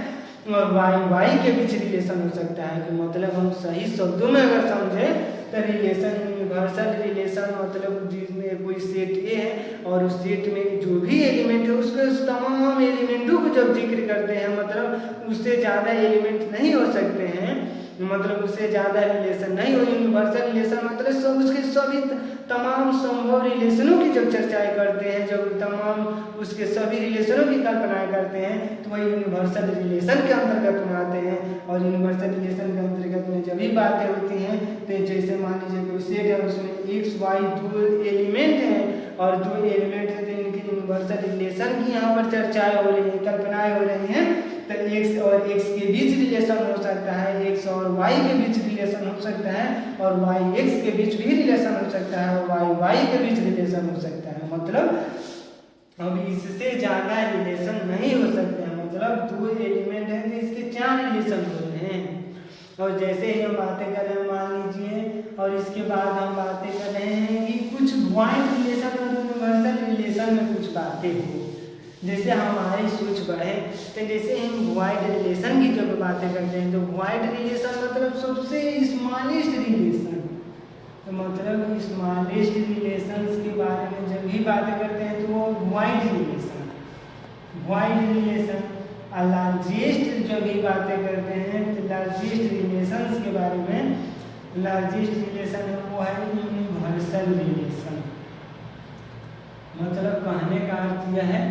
और वाई के बीच रिलेशन हो सकता है। कि मतलब हम सही शब्दों में अगर समझे तो रिलेशन, यूनिवर्सल रिलेशन मतलब जिसमें कोई सेट ए है और उस सेट में जो भी एलिमेंट है उसके उस तमाम एलिमेंटों को जब जिक्र करते हैं, मतलब उससे ज़्यादा एलिमेंट नहीं हो सकते हैं, मतलब उससे ज़्यादा रिलेशन नहीं हो। यूनिवर्सल रिलेशन मतलब सब उसके सभी तमाम संभव रिलेशनों की जब चर्चाएं करते हैं, जब तमाम उसके सभी रिलेशनों की कल्पनाएं करते हैं, तो वह यूनिवर्सल रिलेशन के अंतर्गत में आते हैं। और यूनिवर्सल रिलेशन के अंतर्गत में जब भी बातें होती हैं तो जैसे मान लीजिए कोई सेट है, उसमें एक्स वाई दो एलिमेंट हैं और दो एलिमेंट है, तो इनकी यूनिवर्सल रिलेशन की यहाँ पर चर्चाएं हो रही है, कल्पनाएं हो रही हैं। तो एक्स और एक्स के बीच रिलेशन हो सकता है, एक्स और वाई के बीच रिलेशन हो सकता है, और वाई एक्स के बीच भी रिलेशन हो सकता है, और वाई के बीच रिलेशन हो सकता है। मतलब अब इससे ज़्यादा रिलेशन नहीं हो सकते हैं, मतलब दो एलिमेंट हैं तो इसके 4 रिलेशन हो रहे हैं। और जैसे ही हम बातें कर रहे हैं मान लीजिए, और इसके बाद हम बातें कर रहे हैं कि कुछ वॉइड रिलेशन और यूनिवर्सल रिलेशन में कुछ बातें हो, जैसे हमारी सोच बढ़े, तो जैसे हम वॉइड रिलेशन की जब बातें करते हैं तो वॉइड रिलेशन मतलब सबसे स्मॉलेस्ट रिलेशन, तो मतलब स्मॉलेस्ट रिलेशंस के बारे में जब भी बातें करते हैं तो वो वॉइड रिलेशन। लार्जेस्ट जब भी बातें करते हैं तो लार्जेस्ट रिलेशंस के बारे में, लार्जेस्ट रिलेशन है वो है यूनिवर्सल रिलेशन। मतलब कहने का अर्थ यह है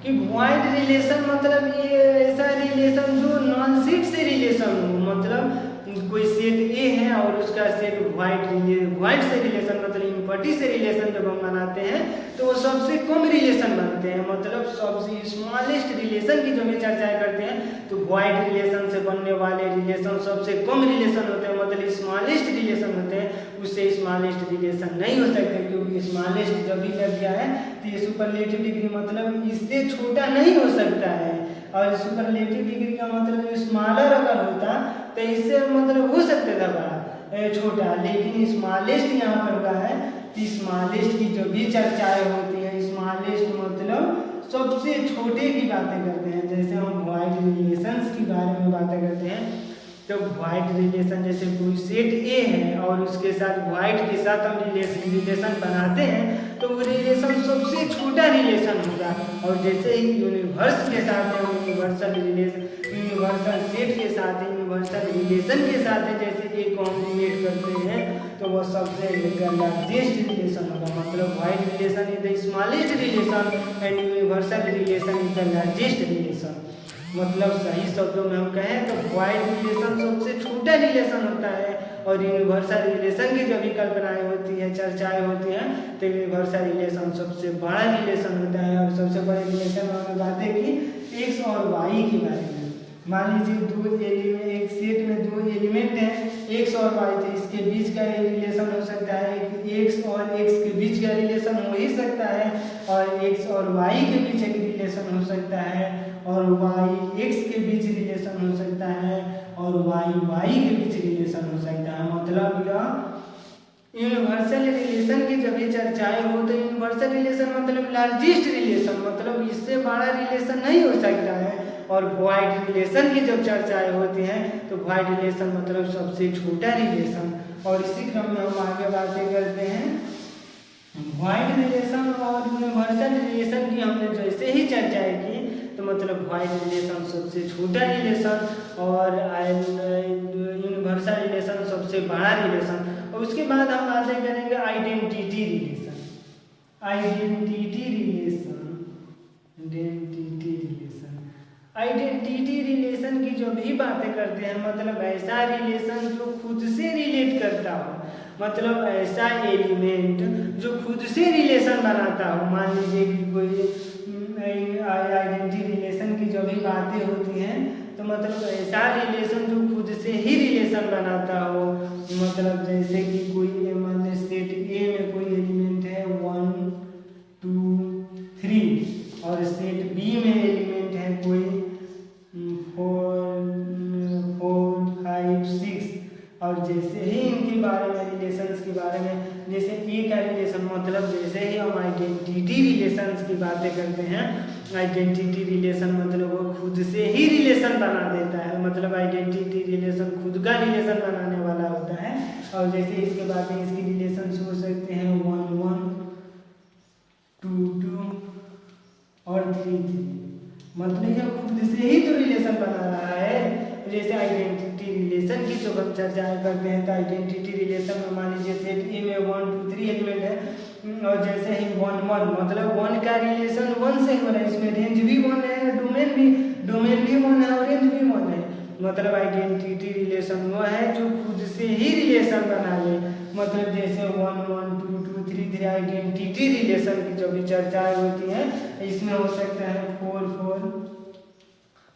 कि वॉइड रिलेशन मतलब ये ऐसा रिलेशन जो नॉन सेट से रिलेशन हो, मतलब कोई सेट ए है और उसका सेट वॉइड से रिलेशन मतलब इम्पटी से रिलेशन जब हम बनाते हैं तो वो सबसे कम रिलेशन बनते हैं, मतलब सबसे स्मॉलेस्ट रिलेशन की जब हम चर्चा करते हैं तो वॉइड रिलेशन से बनने वाले रिलेशन सबसे कम रिलेशन होते हैं, मतलब स्मॉलेस्ट रिलेशन होते हैं, उससे स्मॉलेस्ट रिलेशन नहीं हो सकते, क्योंकि स्मॉलेस्ट जब भी लग गया है तो ये सुपरलेटिव डिग्री मतलब इससे छोटा नहीं हो सकता है, और सुपरलेटिव डिग्री का मतलब स्मॉलर अगर होता तो इससे मतलब हो सकता था बड़ा छोटा, लेकिन स्मॉलेस्ट यहाँ पर हुआ है। स्मॉलेस्ट की जो भी चर्चाएं होती है, स्मॉलेस्ट मतलब सबसे छोटे की बातें करते हैं। जैसे हम वॉइड रिलेशंस की बारे में बातें करते हैं तो वॉइड रिलेशन जैसे कोई सेट ए है और उसके साथ वॉइड के साथ हम रिलेशन बनाते हैं तो वो रिलेशन सबसे छोटा रिलेशन होगा, और जैसे ही यूनिवर्स के साथ है यूनिवर्सल रिलेशन, यूनिवर्सल सेट के साथ है यूनिवर्सल रिलेशन के साथ है, जैसे ए को हम रिलेट करते हैं तो वह सबसे लार्जेस्ट रिलेशन होगा। मतलब wide relation is the smallest relation and universal relation is the largest relation. मतलब सही शब्दों में हम कहें तो वाइड रिलेशन सबसे छोटा रिलेशन होता है और यूनिवर्सल रिलेशन की जो भी कल्पनाएं होती है, चर्चाएं होती हैं, तो यूनिवर्सल रिलेशन सबसे बड़ा रिलेशन होता है। और सबसे बड़े रिलेशन में हमने बातें की एक्स और वाई के बारे में। मान लीजिए दो एलिमेंट, एक सेट में दो एलिमेंट हैं एक्स और वाई, तो इसके बीच का रिलेशन हो सकता है, एक्स और एक्स के बीच का रिलेशन हो ही सकता है, और एक्स और वाई के बीच एक रिलेशन हो सकता है, और वाई एक्स के बीच रिलेशन हो सकता है, और वाई वाई के बीच रिलेशन हो सकता है। मतलब यह यूनिवर्सल रिलेशन की जब ये चर्चाएं हो तो यूनिवर्सल रिलेशन मतलब लार्जेस्ट रिलेशन, मतलब इससे बड़ा रिलेशन नहीं हो सकता है। और वाइड रिलेशन की जब चर्चाएं होती हैं तो वाइड रिलेशन मतलब सबसे छोटा रिलेशन। और इसी क्रम में हम आगे बातें करते हैं वाइड रिलेशन और यूनिवर्सल रिलेशन की। हमने जैसे ही चर्चाएं की तो मतलब वाइड रिलेशन सबसे छोटा रिलेशन और यूनिवर्सल रिलेशन सबसे बड़ा रिलेशन। और उसके बाद हम बातें करेंगे identity relation. Identity relation identity relation की जो भी बातें करते हैं मतलब ऐसा रिलेशन जो खुद से रिलेट करता हो, मतलब ऐसा एलिमेंट जो खुद से रिलेशन बनाता हो। मान लीजिए कि कोई आइडेंटिटी रिलेशन की जो भी बातें होती हैं तो मतलब ऐसा रिलेशन जो खुद से ही रिलेशन बनाता हो। मतलब जैसे कि कोई मान लीजिए सेट ए में कोई एलिमेंट है 1 2 3 और सेट बी में एलिमेंट है कोई 4 5 6, और जैसे ही इनके बारे में रिलेशंस के बारे में, जैसे ए का रिलेशन मतलब जैसे ही हम आइडेंटिटी रिलेशंस की बातें करते हैं, आइडेंटिटी रिलेशन मतलब वो खुद से ही रिलेशन बना देता है। मतलब आइडेंटिटी रिलेशन खुद का रिलेशन बनाने वाला होता है। और जैसे इसके बाद में इसकी रिलेशन हो सकते हैं 1 1 2 2 और 3 3, मतलब ये खुद से ही तो रिलेशन बना रहा है। जैसे आइडेंटिटी रिलेशन की जो हम चर्चाएं करते हैं तो आइडेंटिटी रिलेशन में मान लीजिए सेट ए में 1 2 3 एलिमेंट है और जैसे ही 1 1 मतलब 1 का रिलेशन 1 से हो रहा है, इसमें रेंज भी 1 है, डोमेन भी 1 है और रेंज भी 1 है। मतलब आइडेंटिटी रिलेशन वो है जो खुद से ही रिलेशन बना ले। मतलब जैसे 1 1 2 2 3 3 आइडेंटिटी रिलेशन की जो भी चर्चाएं होती हैं इसमें हो सकता है 4 4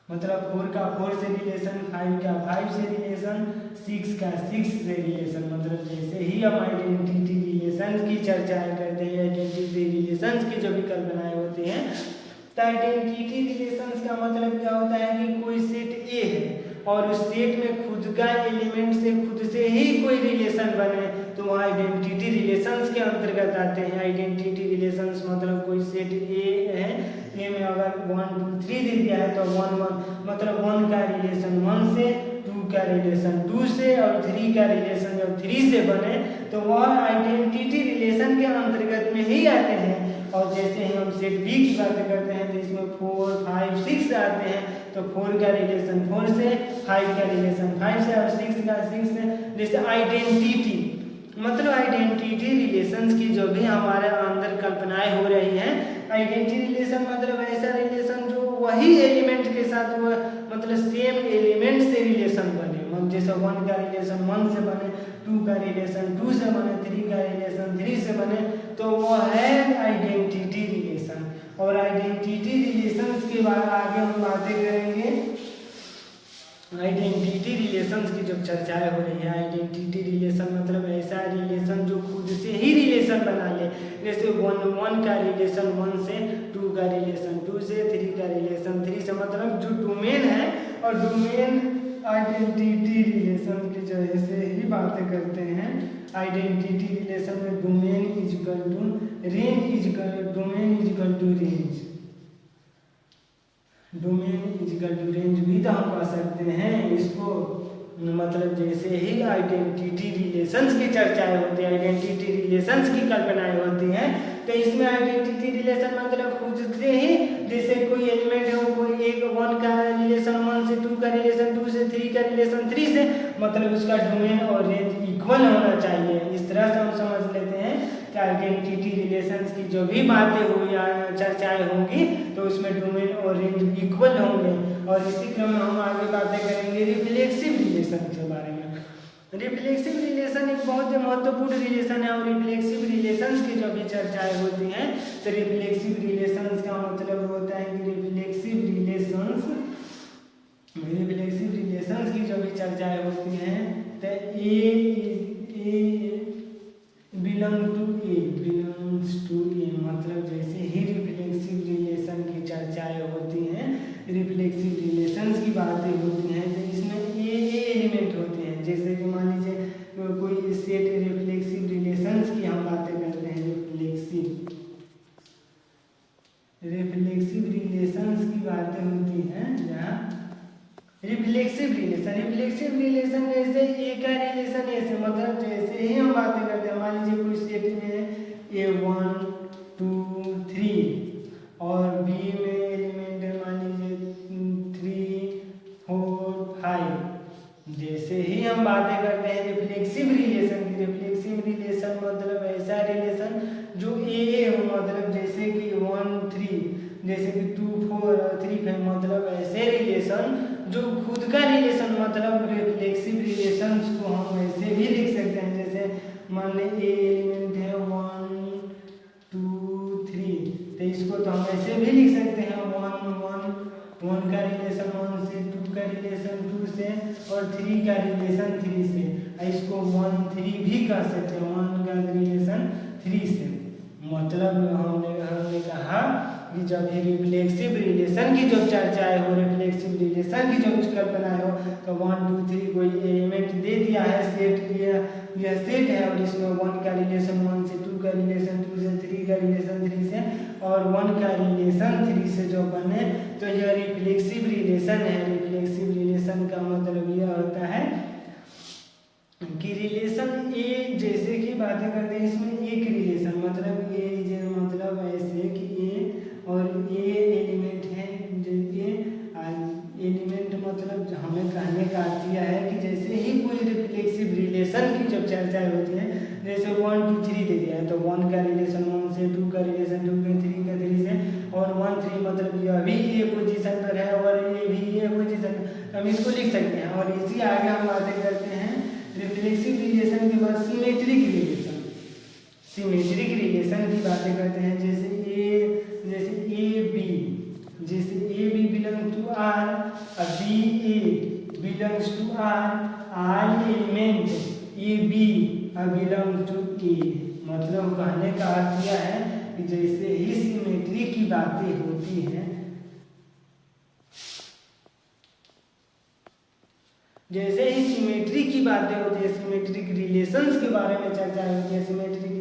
मतलब 4 का 4 से रिलेशन, 5 का 5 से रिलेशन, 6 का 6 से रिलेशन। मतलब जैसे ही हम आइडेंटिटी रिलेशन की चर्चाएं करते हैं, आइडेंटिटी रिलेशन की जो भी कल्पनाएं होती हैं, तो आइडेंटिटी रिलेशन का मतलब क्या होता है कि कोई सेट ए है और उस सेट में खुद का एलिमेंट से खुद से ही कोई रिलेशन बने तो वह आइडेंटिटी रिलेशंस के अंतर्गत आते हैं। आइडेंटिटी रिलेशंस मतलब कोई सेट ए है, ए में अगर 1 2 3 दे दिया है तो 1 1 मतलब 1 का रिलेशन 1 से, 2 का रिलेशन 2 से और 3 का रिलेशन जब 3 से बने तो वह आइडेंटिटी रिलेशन के अंतर्गत में ही आते हैं। और जैसे ही हम सेट बी की बातें करते हैं तो इसमें 4 5 6 आते हैं तो 4 का रिलेशन 4 से, 5 का रिलेशन 5 से और 6 का 6 से। जैसे आइडेंटिटी मतलब आइडेंटिटी रिलेशंस की जो भी हमारे अंदर कल्पनाएं हो रही हैं, आइडेंटिटी रिलेशन मतलब ऐसा रिलेशन जो वही एलिमेंट के साथ वो मतलब सेम एलिमेंट से रिलेशन बने। जैसे 1 का रिलेशन 1 से बने, 2 का रिलेशन 2 से बने, 3 का रिलेशन 3 से बने, तो वो है आइडेंटिटी रिलेशन। और आइडेंटिटी रिलेशंस के बाद आगे हम बातें करेंगे आइडेंटिटी रिलेशंस की जब चर्चाएं हो रही है। आइडेंटिटी रिलेशन मतलब ऐसा रिलेशन जो खुद से ही रिलेशन बना ले। जैसे 1 1 का रिलेशन 1 से, 2 का रिलेशन 2 से, 3 का रिलेशन 3 से, मतलब जो डोमेन है और डोमेन आइडेंटिटी रिलेशन की जो ऐसे ही बातें करते हैं। आइडेंटिटी रिलेशन में domain is equal to range is equal domain is equal to range, domain is equal to range भी तो हम कह सकते हैं इसको। मतलब जैसे ही आइडेंटिटी रिलेशंस की चर्चाएं होती है, आइडेंटिटी रिलेशंस की कल्पनाएं होती हैं, तो इसमें आइडेंटिटी रिलेशन मतलब खुद से ही जैसे कोई एलिमेंट है वो कोई एक 1 का रिलेशन 1 से, 2 का रिलेशन 2 से, 3 का रिलेशन 3 से, मतलब उसका डोमेन और रेंज इक्वल होना चाहिए। इस इस तरह से हम समझ लेते हैं कि आइडेंटिटी रिलेशंस की जो भी बातें हो या चर्चाएं होंगी तो उसमें डोमेन और रेंज इक्वल होंगे। और इसी क्रम में हम आगे बातें करेंगे रिफ्लेक्सिव रिलेशन के बारे में। रिफ्लेक्सिव रिलेशन एक बहुत ही महत्वपूर्ण रिलेशन है और रिफ्लेक्सिव रिलेशंस की जो भी चर्चाएं होती हैं तो रिफ्लेक्सिव रिलेशंस का मतलब होता है कि रिफ्लेक्सिव रिलेशंस की जो भी चर्चाएं होती हैं तो ए बिलोंग्स टू ए, मतलब जैसे ही रिफ्लेक्सिव रिलेशन की चर्चाएं होती हैं, रिफ्लेक्सिव रिलेशंस की बातें होती हैं तो इसमें ए एलिमेंट होते हैं। जैसे कि मान लीजिए कोई सेट रिफ्लेक्सिव रिलेशंस की हम बातें करते हैं, रिफ्लेक्सिव रिलेशंस की बातें होती हैं जहाँ रिफ्लेक्सिव रिलेशन जैसे ए का रिलेशन ए से, मतलब जैसे ही हम बातें करते हैं मान लीजिए कोई सेट में A1 2 3 और बी में एलिमेंट है मान लीजिए 3 4 5। जैसे ही हम बातें करते हैं रिफ्लेक्सिव रिलेशन की, रिफ्लेक्सिव रिलेशन मतलब ऐसा रिलेशन जो ए हो, मतलब जैसे कि 1 3 जैसे कि 2 4 और 3 5, मतलब ऐसे रिलेशन जो खुद का रिलेशन, मतलब रिफ्लेक्सिव रिलेशंस को हम ऐसे भी लिख सकते हैं। जैसे मान लीजिए ए एलिमेंट है 1 2 3 तो इसको तो हम ऐसे भी लिख सकते हैं 1 का रिलेशन 1 से, 2 का रिलेशन 2 से और 3 का रिलेशन 3 से। इसको 1 3 भी कह सकते हैं, 1 का रिलेशन 3 से। मतलब हमने कहा कि जब ये रिफ्लेक्सिव रिलेशन की जो चर्चाएं हो, रिफ्लेक्सिव रिलेशन की जो कल्पनाएं हो तो 1 2 3 कोई एलिमेंट दे दिया है सेट, यह सेट है और इसमें 1 का रिलेशन 1 से, 2 का रिलेशन 2 से, 3 का रिलेशन 3 से और 1 का रिलेशन 3 से जो बने तो यह रिफ्लेक्सिव रिलेशन है। रिफ्लेक्सिव रिलेशन का मतलब यह होता है कि रिलेशन ए, जैसे कि बातें करते हैं इसमें एक रिलेशन मतलब ए मतलब ऐसे कि ए और ए एलिमेंट है, ये एलिमेंट मतलब हमें कहने का अर्थ यह है कि जैसे ही कोई रिफ्लेक्सिव रिलेशन की जब चर्चाएं होती है, जैसे 1 2 3 दे दिया है तो 1 का रिलेशन 1 से, 2 का रिलेशन 2 से, 3 का 3 से और 1 3 मतलब यह भी ए पोजीशन पर है और ये भी ए पोजीशन, हम इसको लिख सकते हैं। और इसी आगे हम बातें करते हैं रिफ्लेक्सिव रिलेशन के बाद सिमेट्रिक रिलेशन की बातें करते हैं। जैसे A B belong to R, B A belongs to R element A B belong to A. मतलब कहने का अर्थ यह है कि जैसे ही सिमेट्री की बातें होती हैं, जैसे ही सिमेट्री की बातें होती है, सिमेट्रिक रिलेशंस के बारे में चर्चा होती है, सिमेट्रिक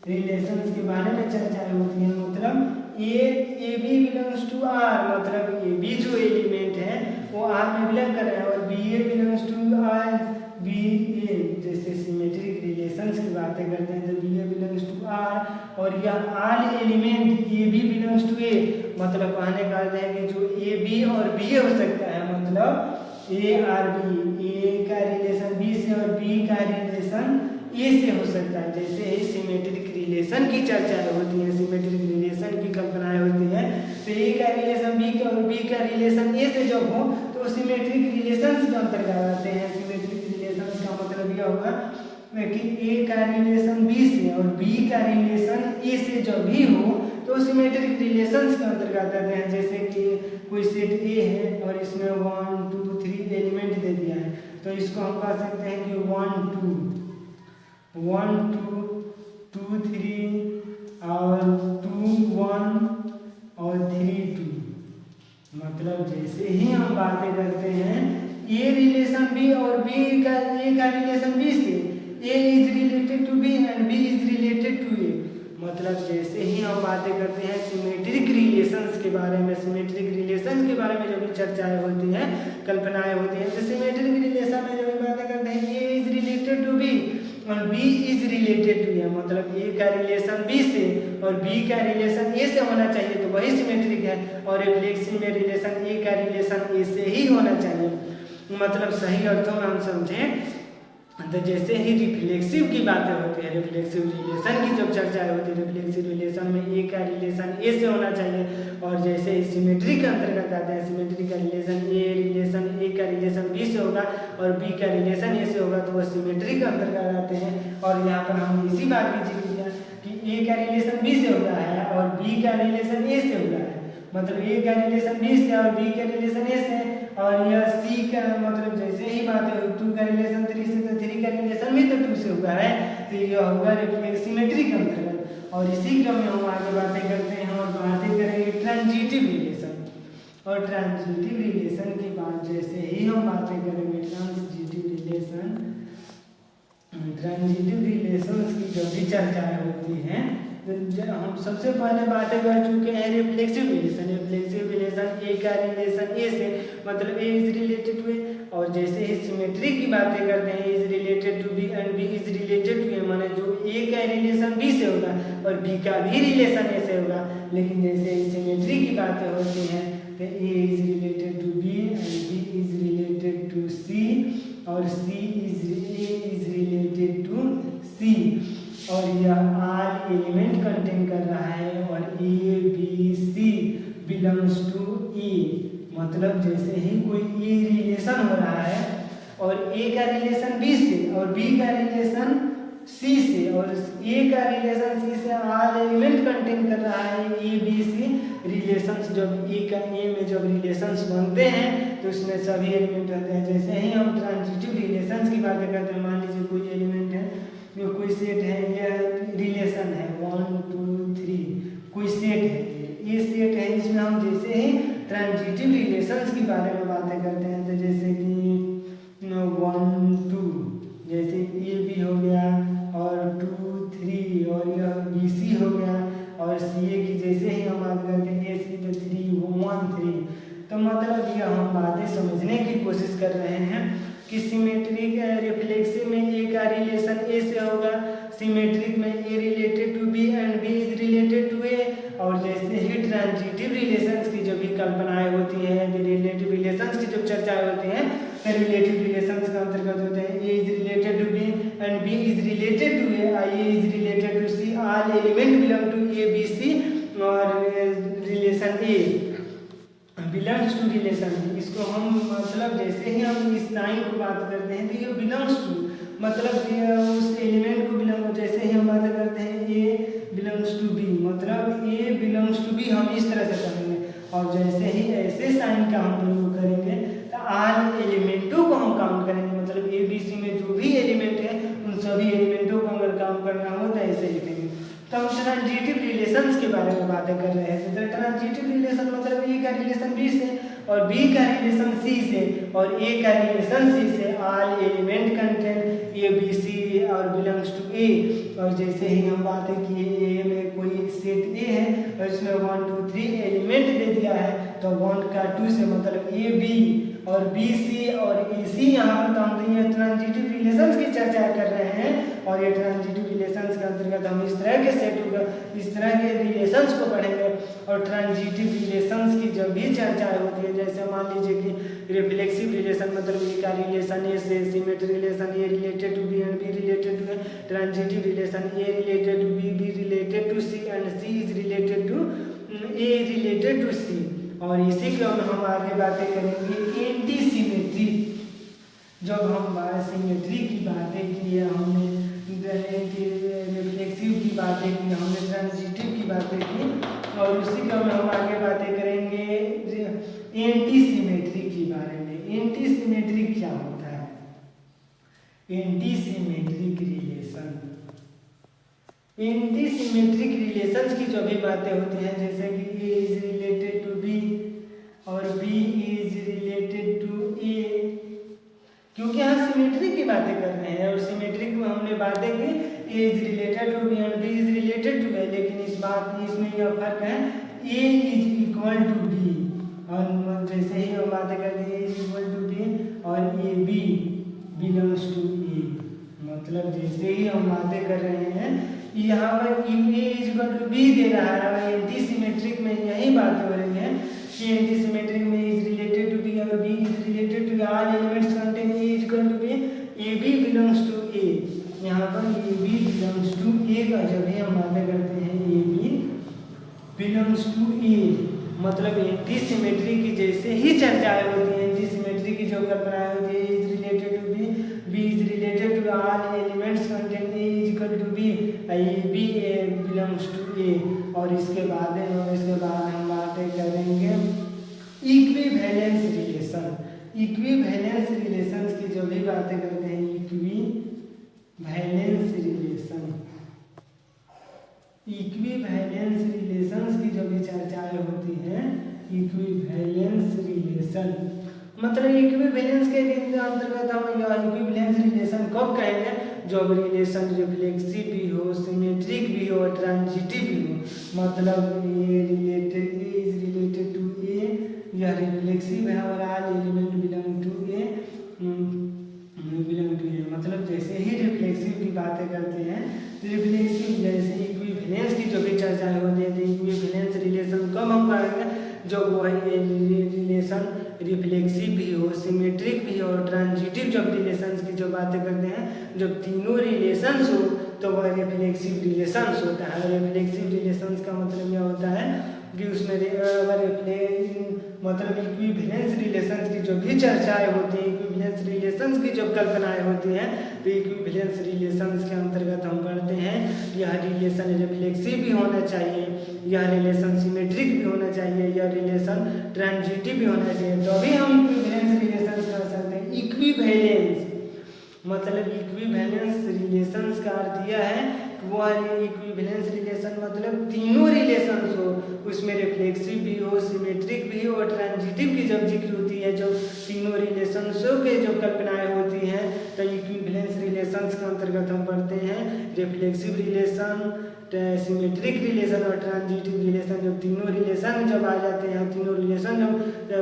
रिलेशंस के बारे में चर्चा होती है, मतलब A B belongs to R, मतलब ए बी जो एलिमेंट है वो आर में बिलोंग कर रहा है और B A belongs to R B A. जैसे सिमेट्रिक रिलेशंस की बातें करते हैं तो B A belongs to R और यह R element A B belongs to A, मतलब कहने का अर्थ है कि जो ए बी और बी ए हो सकता है, मतलब ए आर बी, ए का रिलेशन बी से और बी का रिलेशन ए से हो सकता है। जैसे ही सिमेट्रिक रिलेशन की चर्चा होती है, सिमेट्रिक रिलेशन की कल्पनाएं होती है तो ए का रिलेशन बी का और बी का रिलेशन ए से जब हो तो सिमेट्रिक रिलेशंस के अंतर्गत आते हैं। सिमेट्रिक रिलेशंस का मतलब यह होगा कि ए का रिलेशन बी से और बी का रिलेशन ए से जब भी हो तो सिमेट्रिक रिलेशंस के अंतर्गत आते हैं। जैसे कि कोई सेट ए है और इसमें 1 2 3 एलिमेंट दे दिया है तो इसको हम कह सकते हैं कि 1 2 2 3 और 2 1 और 3 2। मतलब जैसे ही हम बातें करते हैं ए रिलेशन बी और बी का ए का रिलेशन बी से, A is related to B and B is related to A. मतलब जैसे ही हम बातें करते हैं सिमेट्रिक रिलेशंस के बारे में, सिमेट्रिक रिलेशंस के बारे में जो भी चर्चाएं होती हैं, कल्पनाएं होती हैं, तो सिमेट्रिक रिलेशन में जो भी बातें करते हैं A is related to B और B is related to A, मतलब ए का रिलेशन बी से और बी का रिलेशन ए से होना चाहिए तो वही सिमेट्रिक है। और रिफ्लेक्सिव में रिलेशन ए का रिलेशन ए से ही होना चाहिए। मतलब सही अर्थों में हम समझें तो जैसे ही रिफ्लेक्सिव की बातें होती है, रिफ्लेक्सिव रिलेशन की जब चर्चा होती है, रिफ्लेक्सिव रिलेशन में ए का रिलेशन ए से होना चाहिए, और जैसे ही सिमेट्री के अंतर्गत आते हैं, सिमेट्री का रिलेशन ए का रिलेशन बी से होगा और बी का रिलेशन ए से होगा, तो वह सिमेट्री के अंतर्गत आते हैं। और यहाँ पर हम इसी बात की जिक्र किया कि ए का रिलेशन बी से होता है और बी का रिलेशन ए से होता है, मतलब ए का रिलेशन बी से और बी का रिलेशन ए से, और यह सी का मतलब जैसे ही बात है 2 का रिलेशन 3 से, तो 3 का रिलेशन भी तो 2 से हुआ है, तो यह होगा सिमेट्री के अंतर्गत। और इसी क्रम में हम आगे बातें करते हैं और बातें करेंगे ट्रांजिटिव रिलेशन। और ट्रांजिटिव रिलेशन की बात जैसे ही हम बातें करेंगे ट्रांजिटिव रिलेशन, ट्रांजिटिव रिलेशंस की जब भी चर्चाएं होती हैं तो हम सबसे पहले बातें कर चुके हैं reflexive relation. Reflexive relation A का रिलेशन ए से, मतलब A is related to A, और जैसे ही सिमेट्री की बातें करते हैं is related to B and B is related to A, माने जो ए का रिलेशन बी से होगा और बी का भी रिलेशन ए से होगा। लेकिन जैसे ही सिमेट्री की बातें होती हैं तो A is related to B and B is related to C और C is related to C, और यह आर एलिमेंट कंटेन कर रहा है और A B C belongs to A, मतलब जैसे ही कोई ए रिलेशन हो रहा है और ए का रिलेशन बी से और बी का रिलेशन सी से और ए का रिलेशन सी से, आर एलिमेंट कंटेन कर रहा है ए बी सी रिलेशंस। जब ए का ए में जब रिलेशंस बनते हैं तो उसमें सभी एलिमेंट होते हैं। जैसे ही हम ट्रांजिटिव रिलेशंस की बातें करते हैं, मान लीजिए कोई एलिमेंट है, जो कोई सेट है, यह रिलेशन है 1 2 3, कोई सेट है, ये सेट है, इसमें हम जैसे ही ट्रांजिटिव रिलेशंस के बारे में बातें करते हैं तो जैसे कि 1 2, जैसे ए बी हो गया और 2 3 और यह बी सी हो गया, और सी ए की जैसे ही हम बात करते हैं ए सी तो 3 1 3, तो मतलब यह हम बातें समझने की कोशिश कर रहे हैं कि सिमेट्रिक रिफ्लेक्सिव में ए का रिलेशन ए से होगा, सिमेट्रिक में A related to B and B is related to A, और जैसे ही ट्रांजिटिव रिलेशंस की जो भी कल्पनाएं होती हैं, रिलेटिव रिलेशंस की जब चर्चाएं होती हैं तो रिलेटिव रिलेशंस के अंतर्गत होते हैं A is related to B and B is related to A is related to C, all element belong to A B C, और relation A belongs to relation. इसको हम मतलब जैसे ही हम इस साइन को बात करते हैं तो ये बिलोंग्स टू, मतलब उस एलिमेंट को बिलोंग, जैसे ही हम बात करते हैं ए बिलोंग्स टू बी, मतलब ए बिलोंग्स टू बी हम इस तरह से करेंगे। और जैसे ही ऐसे साइन का हम प्रयोग करेंगे तो आल एलिमेंटों को हम काउंट करेंगे, मतलब ए बी सी में जो भी एलिमेंट है उन सभी एलिमेंटों को अगर काउंट करना हो तो ऐसे लिखेंगे। तो हम ट्रांजिटिव रिलेशंस के बारे में बातें कर रहे हैं। तो ट्रांजिटिव रिलेशन मतलब ए का रिलेशन बी से और बी का रिलेशन सी से और ए का रिलेशन सी से, all element contain A B C और बिलोंग्स टू ए। और जैसे ही हम बातें किए ए में कोई सेट ए है और इसमें 1 2 3 एलिमेंट दे दिया है तो 1 का 2 से मतलब ए बी और बी सी और ए सी, यहाँ पर तो हम ये ट्रांजिटिव रिलेशंस की चर्चा कर रहे हैं। और ये ट्रांजिटिव रिलेशंस के अंतर्गत हम इस तरह के सेट होगा, इस तरह के रिलेशंस को पढ़ेंगे। और ट्रांजिटिव रिलेशंस की जब भी चर्चा होती है, जैसे मान लीजिए कि रिफ्लेक्सिव रिलेशन मतलब ए का रिलेशन ए से, symmetric relation A related to B and B related to A, transitive relation A related to B, B related to C and C is related to A related to C. और इसी क्रम में हम आगे बातें करेंगे anti symmetry. जब हम सिमेट्री की बातें की, हमने रिफ्लेक्सिव की बातें की, हमने ट्रांजिटिव की बातें की, और उसी क्रम में हम आगे बातें करेंगे एंटी सिमेट्री के बारे में। एंटी सिमेट्री क्या होता है? Anti symmetric relation, anti symmetric relations की जो भी बातें होती हैं, जैसे कि ए इज रिलेटेड टू बी और बी इज रिलेटेड टू ए, क्योंकि यहाँ सिमेट्री की बातें कर रहे हैं और सिमेट्रिक में हमने बातें की A is related to B and B is related to A, लेकिन इस बात इसमें यह फर्क है A is equal to B, और जैसे ही हम बातें करते हैं A is equal to B और A B belongs to A, मतलब जैसे ही हम बातें कर रहे हैं यहाँ पर ए इज इक्वल टू बी दे रहा है, और एंटी सिमेट्रिक में यही बात हो रही है कि एंटी सिमेट्रिक में इज रिलेटेड टू बी और B is related to, all elements contain A is equal to B, A B belongs to belongs to A, मतलब एंटी सिमेट्री की जैसे ही चर्चाएं होती हैं, एंटी सिमेट्री की जो कल्पनाएं होती है, is related to B, B is related to all elements contain A is equal to B, B A belongs to A. और इसके बाद हम बातें करेंगे इक्विवेलेंस रिलेशन। इक्विवेलेंस रिलेशंस की जो भी बातें करते हैं, इक्विवेलेंस रिलेशंस की जो भी चर्चाएं होती हैं, इक्विवेलेंस रिलेशन मतलब इक्विवेलेंस के अंतर्गत हम इक्विवेलेंस रिलेशन कब कहेंगे, जब रिलेशन रिफ्लेक्सिव भी हो, सिमेट्रिक भी हो, ट्रांजिटिव भी हो। मतलब ए इज रिलेटेड टू ए, यह रिफ्लेक्सिव है और all element belong to A, मतलब जैसे ही रिफ्लेक्सिव की बातें करते हैं, रिफ्लेक्सिव जैसे इक्विवेलेंस की जो भी चर्चाएं होती है, इक्विवेलेंस रिलेशन कब हम करेंगे, जब वह रिलेशन रिफ्लेक्सिव भी हो, सिमेट्रिक भी हो और ट्रांजिटिव जब रिलेशंस की जो बातें करते हैं, जब तीनों रिलेशंस हो तो वह रिफ्लेक्सिव रिलेशंस होता है। रिफ्लेक्सिव रिलेशंस का मतलब यह होता है कि उसमें मतलब इक्विवेलेंस रिलेशंस की जो भी चर्चाएं होती हैं, इक्विवेलेंस रिलेशंस की जो कल्पनाएं होती हैं, तो इक्विवेलेंस रिलेशंस के अंतर्गत हम पढ़ते हैं यह रिलेशन रिफ्लेक्सिव भी होना चाहिए, यह रिलेशन सिमेट्रिक भी होना चाहिए, यह रिलेशन ट्रांजिटिव भी होना चाहिए, तो अभी हम इक्विवेलेंस रिलेशंस कर सकते हैं। इक्विवेलेंस मतलब इक्विवेलेंस रिलेशंस का अर्थ यह है कि वह इक्विवेलेंस रिलेशन मतलब तीनों रिलेशंस हो, उसमें रिफ्लेक्सिव भी हो, सिमेट्रिक भी हो और ट्रांजिटिव की जब जिक्र होती है, जो तीनों रिलेशंसों के जो कल्पनाएं होती हैं, तो इक्विवेलेंस रिलेशंस के अंतर्गत हम पढ़ते हैं रिफ्लेक्सिव रिलेशन, सिमेट्रिक रिलेशन और ट्रांजिटिव रिलेशन। जब तीनों रिलेशन जब आ जाते हैं, तीनों रिलेशन जब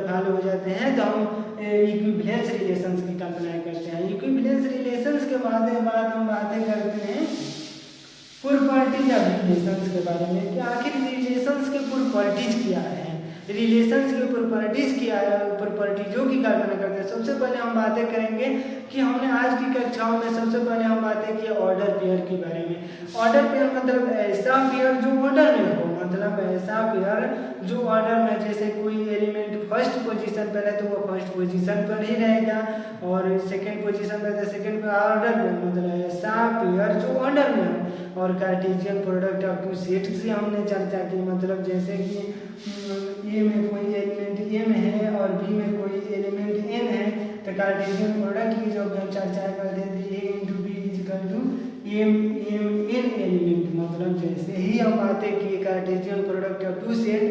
फॉलो हो जाते हैं, तो हम इक्विवेलेंस रिलेशंस की कल्पना करते हैं। इक्विवेलेंस रिलेशंस के बाद हम बातें करते हैं प्रॉपर्टीज ऑफ रिलेशंस के बारे में कि आखिर रिलेशंस के प्रॉपर्टीज क्या है, रिलेशंस के प्रॉपर्टीजों की कल्पना करते हैं। सबसे पहले हम बातें करेंगे कि हमने आज की कक्षाओं में सबसे पहले हम बातें की ऑर्डर पेयर के बारे में। ऑर्डर पेयर मतलब ऐसा पेयर जो ऑर्डर में हो, मतलब ऐसा पेयर जो ऑर्डर में, जैसे कोई एलिमेंट फर्स्ट पोजीशन पर है तो वो फर्स्ट पोजीशन पर ही रहेगा, और सेकंड पोजीशन पर है सेकंड ऑर्डर में, मतलब ऐसा पेयर जो ऑर्डर में हो। और Cartesian product of two sets से हमने चर्चा की, मतलब जैसे कि ए में कोई एलिमेंट ए में है और बी में कोई एलिमेंट एन है, तो कार्टेशियन प्रोडक्ट की जो हम चर्चा करते थे, A into B is equal to M N element. मतलब जैसे ही हम बातें की Cartesian product of two set,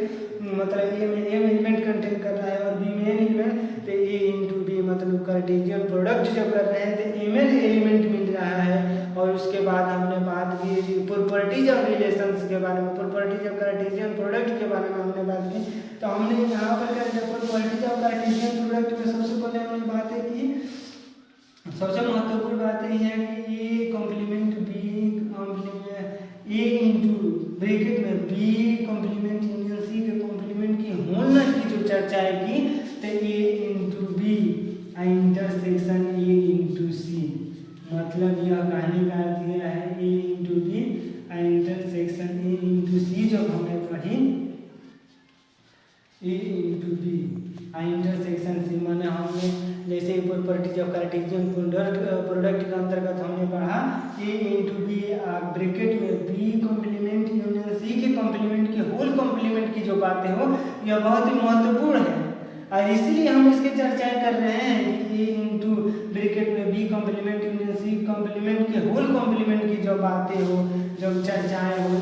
मतलब ए में एम एलिमेंट कंटेन कर रहा है और बी में एन एलिमेंट, तो ए इंटू बी मतलब कार्टेशियन प्रोडक्ट जब कर रहे हैं तो एम एन एलिमेंट मिल रहा है। और उसके बाद हमने बात की प्रॉपर्टीज ऑफ रिलेशंस के बारे में, प्रॉपर्टीज ऑफ कार्टेशियन प्रोडक्ट के बारे में हमने बात की। तो हमने यहाँ पर प्रॉपर्टीज ऑफ कार्टेशियन प्रोडक्ट में सबसे पहले हमने बातें की, सबसे महत्वपूर्ण बात यह है कि A complement B A into bracket में बी कॉम्प्लीमेंट यूनियन सी के कॉम्प्लीमेंट की होना की जो चर्चा की, तो A into B intersection A into C, मतलब यह कहने का अर्थ यह है A into B intersection A into C जो हमने पढ़ी, A into B intersection C, माने हमने जैसे प्रॉपर्टीज ऑफ कार्टेशियन प्रोडक्ट के अंतर्गत हमने पढ़ा ए इंटू बी ब्रैकेट में बी कॉम्प्लीमेंट यूनियन सी के कॉम्प्लीमेंट की होल कॉम्प्लीमेंट की जो बातें हो, यह बहुत ही महत्वपूर्ण है और इसीलिए हम इसकी चर्चाएं कर रहे हैं कि ए इंटू ब्रैकेट में B complement union C complement के होल कॉम्प्लीमेंट की जो बातें हो, जब चर्चाएं हो,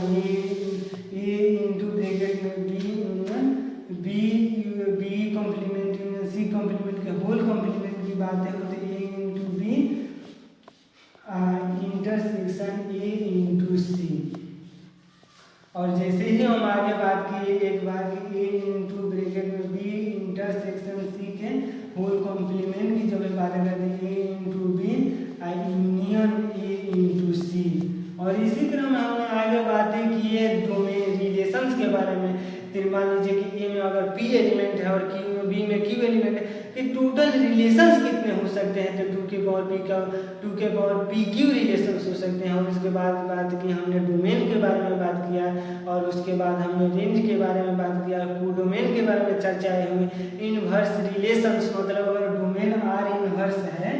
ए इंटू ब्रैकेट में B complement union C complement के होल कॉम्प्लीमेंट की बातें होती है, A into B intersection A into C. और जैसे ही हम आगे बात की एक बार की ए इंटू ब्रैकेट में बी इंटरसेक्शन सी के होल कॉम्प्लीमेंट की जो बातें करते हैं, A into B union A into C. और इसी क्रम में हमने आगे बातें की है डोमेन रिलेशंस के बारे में। फिर मान लीजिए कि ए में अगर पी एलिमेंट है और बी में क्यू एलिमेंट है, फिर टोटल रिलेशंस कितने हो सकते हैं, तो 2 के पावर पी क्यू रिलेशंस हो सकते हैं। और उसके बाद बात की हमने डोमेन के बारे में बात किया, और उसके बाद हमने रेंज के बारे में बात किया, कोडोमेन के बारे में चर्चाएं हुई। इनवर्स रिलेशंस मतलब अगर डोमेन आर इनवर्स है,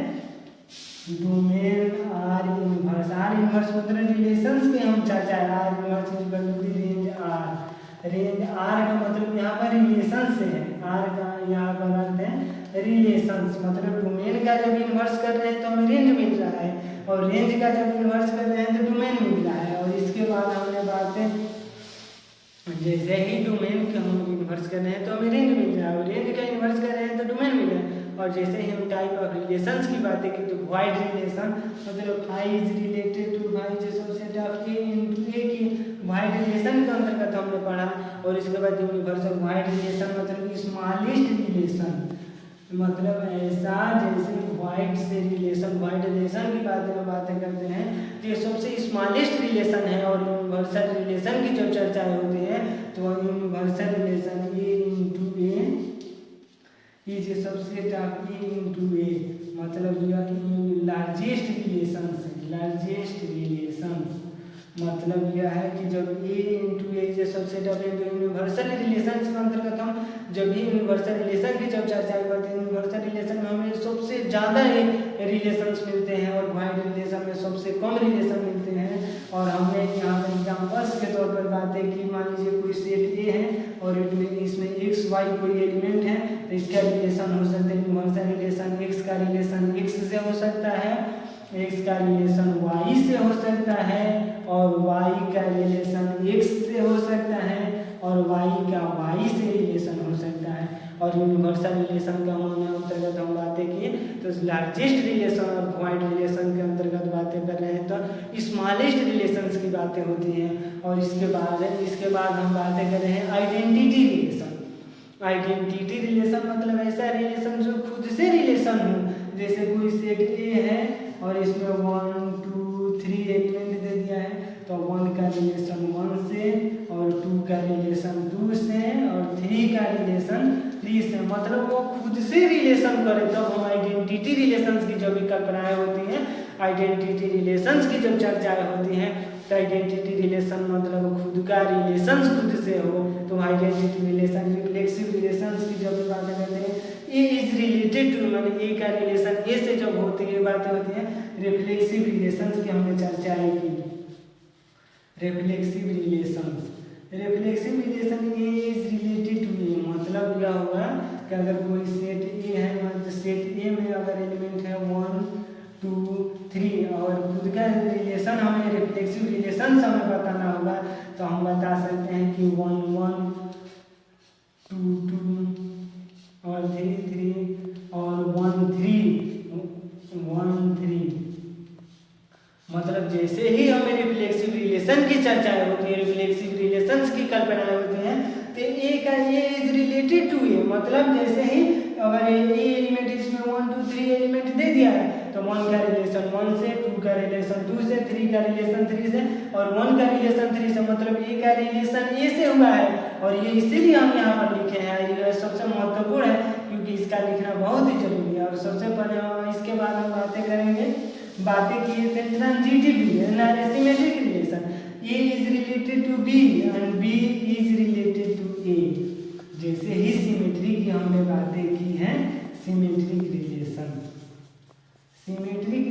डोमेन आर इनवर्स मतलब रिलेशंस के हम चर्चा है। आर इनवर्स रेंज आर का मतलब यहाँ पर रिलेशन से है, आर का यहाँ पर अर्थ है रिलेशंस, मतलब डोमेन का जब इन्वर्स कर रहे हैं तो हमें रेंज मिल रहा है, और रेंज का जब इन्वर्स कर रहे हैं तो डोमेन मिल रहा है। और इसके बाद हमने बातें, जैसे ही डोमेन के हम इन्वर्स कर रहे हैं तो हमें रेंज मिल रहा है, और रेंज का इन्वर्स कर रहे हैं तो डोमेन मिल रहा है। और जैसे ही हम टाइप ऑफ रिलेशंस की बातें की, तो वाइड रिलेशन मतलब phi is related to Y जो subset of A into A की वाइड रिलेशन के अंतर्गत हमने पढ़ा। और इसके बाद यूनिवर्सल वाइड रिलेशन मतलब स्मॉलेस्ट रिलेशन, मतलब ऐसा जैसे वाइड से रिलेशन, वाइड रिलेशन की बातें करते हैं तो ये सबसे स्मॉलेस्ट रिलेशन है। और यूनिवर्सल रिलेशन की जब चर्चाएं होती है तो universal relation A into A is subset of A into A, मतलब यह लार्जेस्ट रिलेशंस है। लार्जेस्ट रिलेशंस मतलब यह है कि जब A into A is subset of A, तो यूनिवर्सल रिलेशंस के अंतर्गत हम जब भी यूनिवर्सल रिलेशन की जब चर्चा करते हैं, यूनिवर्सल रिलेशन में हमें सबसे ज़्यादा रिलेशंस मिलते हैं और वाइड रिलेशन में सबसे कम रिलेशन मिलते हैं। और हमने यहाँ पर एग्जाम्पल्स के तौर पर बातें की, मान लीजिए कोई सेट ए है और इसमें एक्स वाई कोई एलिमेंट है, तो इसका रिलेशन हो सकता है यूनिवर्सल रिलेशन एक्स का रिलेशन एक्स से हो सकता है, एक्स का रिलेशन वाई से हो सकता है, और वाई का रिलेशन एक्स से हो सकता है, और वाई का वाई से रिलेशन हो सकता है। और यूनिवर्सल रिलेशन का अंतर्गत हम बातें की तो लार्जेस्ट रिलेशन और वाइड रिलेशन के अंतर्गत बातें कर रहे हैं तो स्मॉलेस्ट रिलेशंस की बातें होती हैं। और इसके बाद हम बातें कर रहे हैं आइडेंटिटी रिलेशन। आइडेंटिटी रिलेशन मतलब ऐसा रिलेशन जो खुद से रिलेशन हो, जैसे कोई सेट ए है और इसमें 1 2 3 एलिमेंट दे दिया है, तो 1 का रिलेशन 1 से, और 2 का रिलेशन 2 से, और 3 का रिलेशन 3 से, मतलब वो खुद से रिलेशन करे तब हम आइडेंटिटी रिलेशंस की जो भी कल्पनाएं होती हैं, आइडेंटिटी रिलेशंस की जब चर्चाएं होती हैं, तो आइडेंटिटी रिलेशन मतलब खुद का रिलेशंस खुद से हो, तो आइडेंटिटी रिलेशन रिफ्लेक्सिव रिलेशंस की जब भी बातें करते हैं, ए इज रिलेटेड टू मतलब ए का रिलेशन ए से जब होती है बातें होती हैं, रिफ्लेक्सिव रिलेशंस की हमने चर्चाएं की। Reflexive relation A is related to A मतलब यह हुआ कि अगर कोई सेट ए है, मतलब सेट ए में अगर एलिमेंट है 1 2 3 और खुद का रिलेशन हमें रिफ्लेक्सिव रिलेशन हमें बताना होगा, तो हम बता सकते हैं कि 1 1 2 2 और 3 3 और 1 3 मतलब जैसे ही हमें रिफ्लेक्सिव रिलेशन की चर्चाएं होती है, रिफ्लेक्सिव रिलेशंस की कल्पनाएं होती हैं, तो ए का ए इज रिलेटेड टू ए मतलब जैसे ही अगर ए एलिमेंट इसमें 1 2 3 एलिमेंट दे दिया है, तो 1 का रिलेशन 1 से, 2 का रिलेशन 2 से, 3 का रिलेशन 3 से, और 1 का रिलेशन 3 से, मतलब ए का रिलेशन ए से हुआ है। और ये इसीलिए हम यहाँ पर लिखे हैं, ये सबसे महत्वपूर्ण है क्योंकि इसका लिखना बहुत ही जरूरी है। और सबसे पहले इसके बाद हम बातें किए थे transitive relation, symmetric relation, A is related to B and B is related to A. जैसे ही सिमेट्री की हमने बातें की हैं, सिमेट्रिक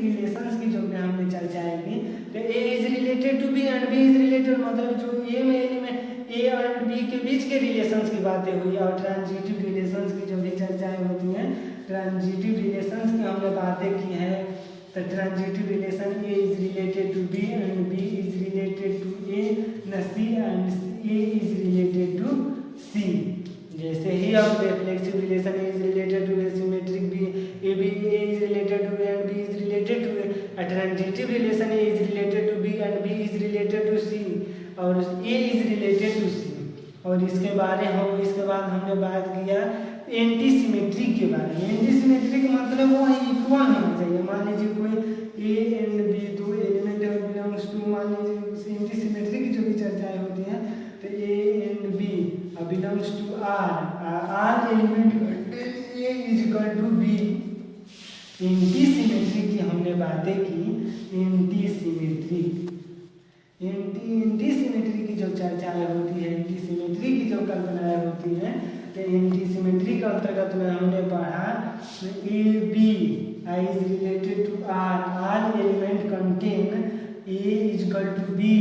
रिलेशंस की जो हमने चर्चाएं की, तो A is related to B and B is related मतलब जो ए में एलिमेंट ए और बी के बीच के रिलेशंस की बातें हुई। और ट्रांजिटिव रिलेशंस की जो भी चर्चाएं होती हैं, ट्रांजिटिव रिलेशंस की हमने बातें की हैं, तो transitive relation A is related to B and B is related to A न C and A is related to C. जैसे ही हम reflexive relation A is related to A, symmetric B A is related to A and B is related to A, transitive relation A is related to B and B is related to C, और A is related to C. और इसके बाद हमने बात किया anti symmetric के बारे में। एंटी सिमेट्रिक मतलब वो इक्वल होना चाहिए। मान लीजिए कोई ए एंड बी दो एलिमेंट बिलोंग्स टू, मान लीजिए एंटी सिमेट्रिक की जो भी चर्चाएं होती हैं, तो A and B belongs to R element contain A is equal to B. Anti symmetry की हमने बातें की। एंटी सिमेट्री की जो चर्चाएं होती है, एंटी सिमेट्री की जो कल्पनाएं होती हैं, तो एंटी सिमेट्री के अंतर्गत में हमने पढ़ा A B I is related to R element contain A is equal to B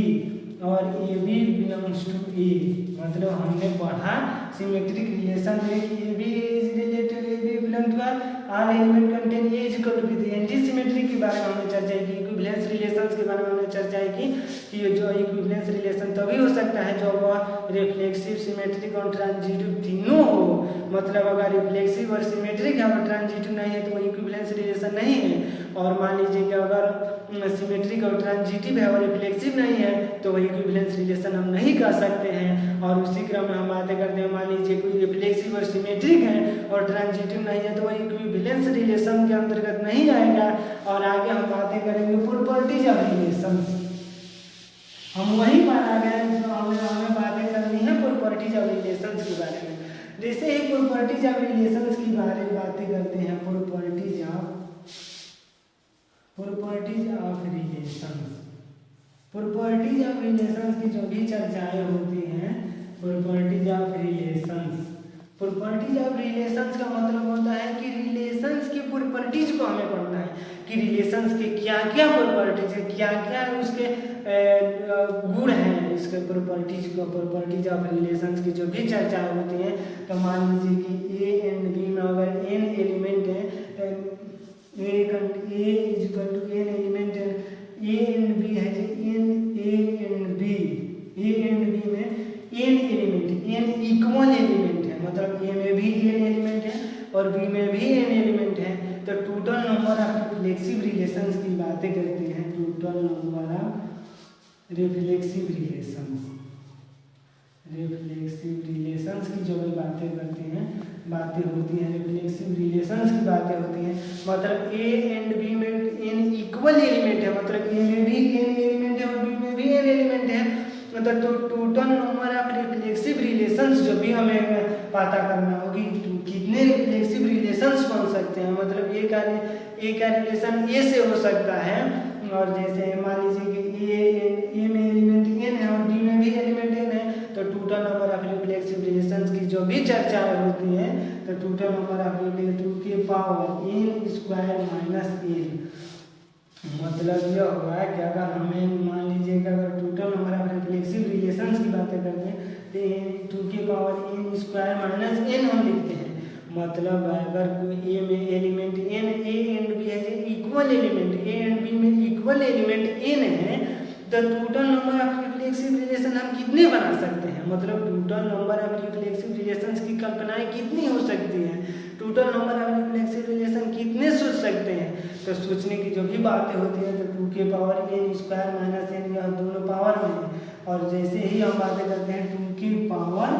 और A B belongs to A. मतलब हमने पढ़ा सिमेट्रिक रिलेशन में कि A B is related A B belong to R element contain A is equal to B. Anti symmetry के बारे में हमने चर्चा की, इक्विवेलेंस रिलेशंस के बारे में हमने चर्चा की कि जो इक्विवेलेंस रिलेशन तभी हो सकता है जब वह रिफ्लेक्सिव, सिमेट्रिक और ट्रांजिटिव तीनों हो। मतलब अगर रिफ्लेक्सिव और सिमेट्रिक है और ट्रांजिटिव नहीं है तो वो इक्विवेलेंस रिलेशन नहीं है। और मान लीजिए कि अगर सिमेट्रिक और ट्रांजिटिव है और रिफ्लेक्सिव नहीं है तो वही इक्विवेलेंस रिलेशन हम नहीं कर सकते हैं। और उसी क्रम में हम बातें करते हैं, मान लीजिए कोई रिफ्लेक्सिव और सिमेट्रिक है और ट्रांजिटिव नहीं है तो वही इक्विवेलेंस रिलेशन के अंतर्गत नहीं आएगा। और आगे हम बातें करेंगे प्रॉपर्टीज ऑफ रिलेशंस। हम वहीं पर आ गए तो हमें बातें करनी है प्रॉपर्टीज ऑफ रिलेशंस के बारे में। जैसे ही प्रॉपर्टीज ऑफ रिलेशंस की बारे में बातें करते हैं, प्रॉपर्टीज ऑफ रिलेशंस की जो भी चर्चाएं होती हैं, प्रॉपर्टीज ऑफ रिलेशंस का मतलब होता है कि रिलेशंस की प्रॉपर्टीज को हमें पढ़ना है कि रिलेशंस के क्या क्या प्रॉपर्टीज है, क्या क्या उसके गुण हैं। इसके प्रॉपर्टीज ऑफ रिलेशंस की जो भी चर्चा होती है, तो मान लीजिए कि ए एंड बी में अगर एन एलिमेंट है तो A is equal to N element है, ए एंड बी है, ए एंड बी में N element, N equal element है। मतलब ए में भी एन एलिमेंट है और बी में भी एन एलिमेंट है। तो total number of reflexive relations की बातें करते हैं। Total number of reflexive relations की जो भी बातें करते हैं, बातें होती हैं रिफ्लेक्सिव रिलेशंस की बातें होती हैं। मतलब ए एंड बी में एन इक्वल एलिमेंट है, मतलब ए में भी एन एलिमेंट है और बी में भी एन एलिमेंट है। मतलब तो total number of reflexive relations जो भी हमें पता करना होगी, कितने रिफ्लेक्सिव रिलेशंस बन सकते हैं। मतलब ए का रिलेशन ए से हो सकता है, और जैसे मान लीजिए कि ए में एलिमेंट एन है और बी में भी एलिमेंट एन है, तो total number of reflexive relations की जो भी चर्चाएं होती हैं, तो टोटल नंबर ऑफ रिलेटिव के power N square minus n. मतलब यह हुआ कि अगर हमें मान लीजिए कि अगर total number of reflexive relations की बातें करते हैं तो 2 के power N square minus N हम लिखते हैं। मतलब अगर कोई ए में element N, A and B है equal element, A and B में इक्वल एलिमेंट एन है, तो total number of reflexive relation हम कितने बना सकते हैं। मतलब total number of reflexive relations की कल्पनाएं कितनी हो सकती हैं, total number of reflexive relation कितने सोच सकते हैं। तो सोचने की जो भी बातें होती हैं, तो 2 के power N square minus n, यह दोनों पावर में है। और जैसे ही हम बातें करते हैं 2 के power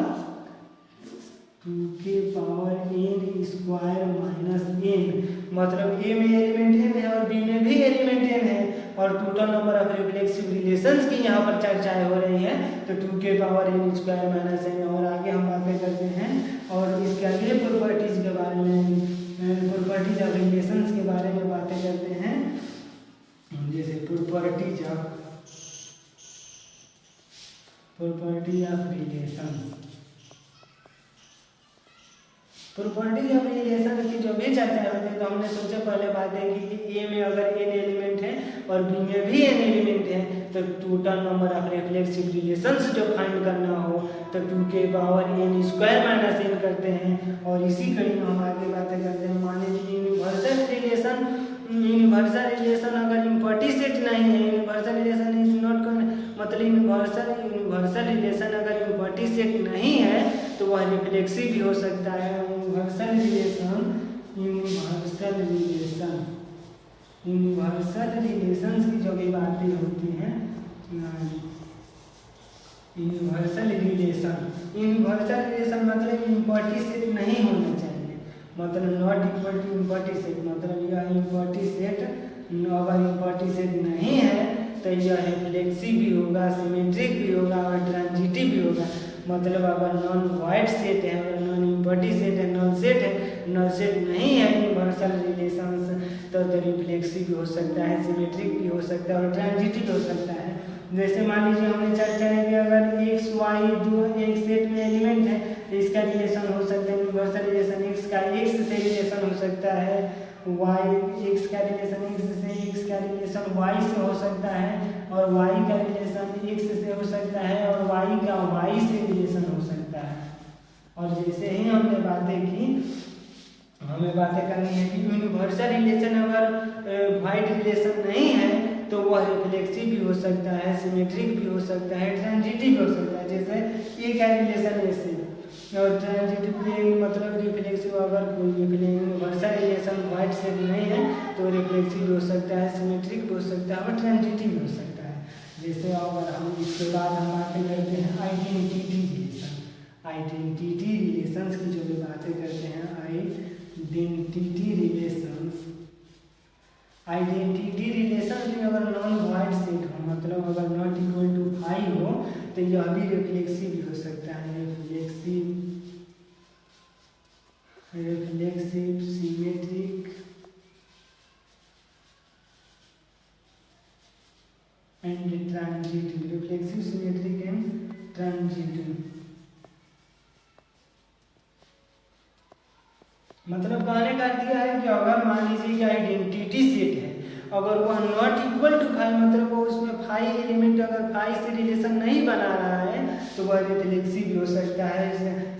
N square minus n, मतलब ए में एलिमेंट एन है और बी में भी एलिमेंट एन है, और total number of reflexive relations की यहाँ पर चर्चाएं हो रही हैं। तो 2 के power N square minus n. और आगे हम बातें करते हैं और इसके अगले प्रॉपर्टीज के बारे में, प्रॉपर्टीज ऑफ रिलेशंस के बारे में बातें करते हैं। जैसे प्रॉपर्टीज ऑफ रिलेशन की जो भी चर्चा होती है, तो हमने सबसे पहले बातें की कि ए में अगर एन एलिमेंट है और बी में भी एन एलिमेंट है, तो total number of reflexive relations जो फाइंड करना हो तो 2 के power N square minus n करते हैं। और इसी कड़ी में हम आगे बातें करते हैं। मान लीजिए यूनिवर्सल रिलेशन अगर इम्पर्टी सेट नहीं है, यूनिवर्सल रिलेशन इज नॉट, मतलब यूनिवर्सल रिलेशन अगर इम्पर्टी सेट नहीं है तो वह रिफ्लेक्सिव भी हो सकता है। यूनिवर्सल रिलेशंस की जो भी बातें होती हैं, यूनिवर्सल रिलेशन मतलब इम्पर्टी सेट नहीं होना चाहिए, मतलब not equal to empty set. मतलब यह इम्पर्टी सेट, अगर इम्पर्टी सेट नहीं है तो यह रिफ्लेक्सिव भी होगा, सिमेट्रिक भी होगा और ट्रांजिटिव भी होगा। मतलब अगर नॉन वाइड सेट है, अगर नॉन एम्प्टी सेट है, नॉन सेट है, नॉन सेट नहीं है यूनिवर्सल रिलेशंस, तो रिफ्लेक्सिव भी हो सकता है, सिमेट्रिक भी हो सकता है और ट्रांजिटिव भी हो सकता है। जैसे मान लीजिए हमने चर्चा है कि अगर एक्स वाई दो एक सेट में एलिमेंट है तो इसका रिलेशन हो सकता है यूनिवर्सल रिलेशन, एक्स का एक्स से रिलेशन हो सकता है, वाई एक्स का रिलेशन एक्स से, एक्स का रिलेशन वाई से हो सकता है और वाई का रिलेशन एक्स से हो सकता है और वाई का वाई से रिलेशन हो सकता है। और जैसे ही हमने बातें की, हमें बातें करनी है कि यूनिवर्सल रिलेशन अगर वाइड रिलेशन नहीं है तो वह रिफ्लेक्सिव भी हो सकता है, सिमेट्रिक भी हो सकता है, ट्रांजिटिव भी हो सकता है। जैसे ए का रिलेशन ए से और ट्रांजिटिव मतलब रिफ्लेक्सिव, अगर कोई यूनिवर्सल रिलेशन वाइड से नहीं है तो रिफ्लेक्सिव भी हो सकता है, सिमेट्रिक भी हो सकता है और ट्रांजिटिव भी हो सकता है। जैसे अगर हम इसके बाद हम बातें करते हैं आइडेंटिटी रिलेशन, आइडेंटिटी रिलेशंस की जो भी बातें करते हैं, आइडेंटिटी रिलेशंस, आइडेंटिटी रिलेशन में अगर नॉन वाइड सेट हो, मतलब अगर नॉट इक्वल टू 5 हो तो यह भी रिफ्लेक्सिव भी हो सकता है, reflexive, symmetric and transitive, reflexive, symmetric and transitive. मतलब कहने का दिया है कि अगर मान लीजिए कि आइडेंटिटी सेट है, अगर वह नॉट इक्वल टू 5 मतलब वो उसमें 5 एलिमेंट अगर 5 से रिलेशन नहीं बना रहा है तो वह रिफ्लेक्सिव भी हो सकता है,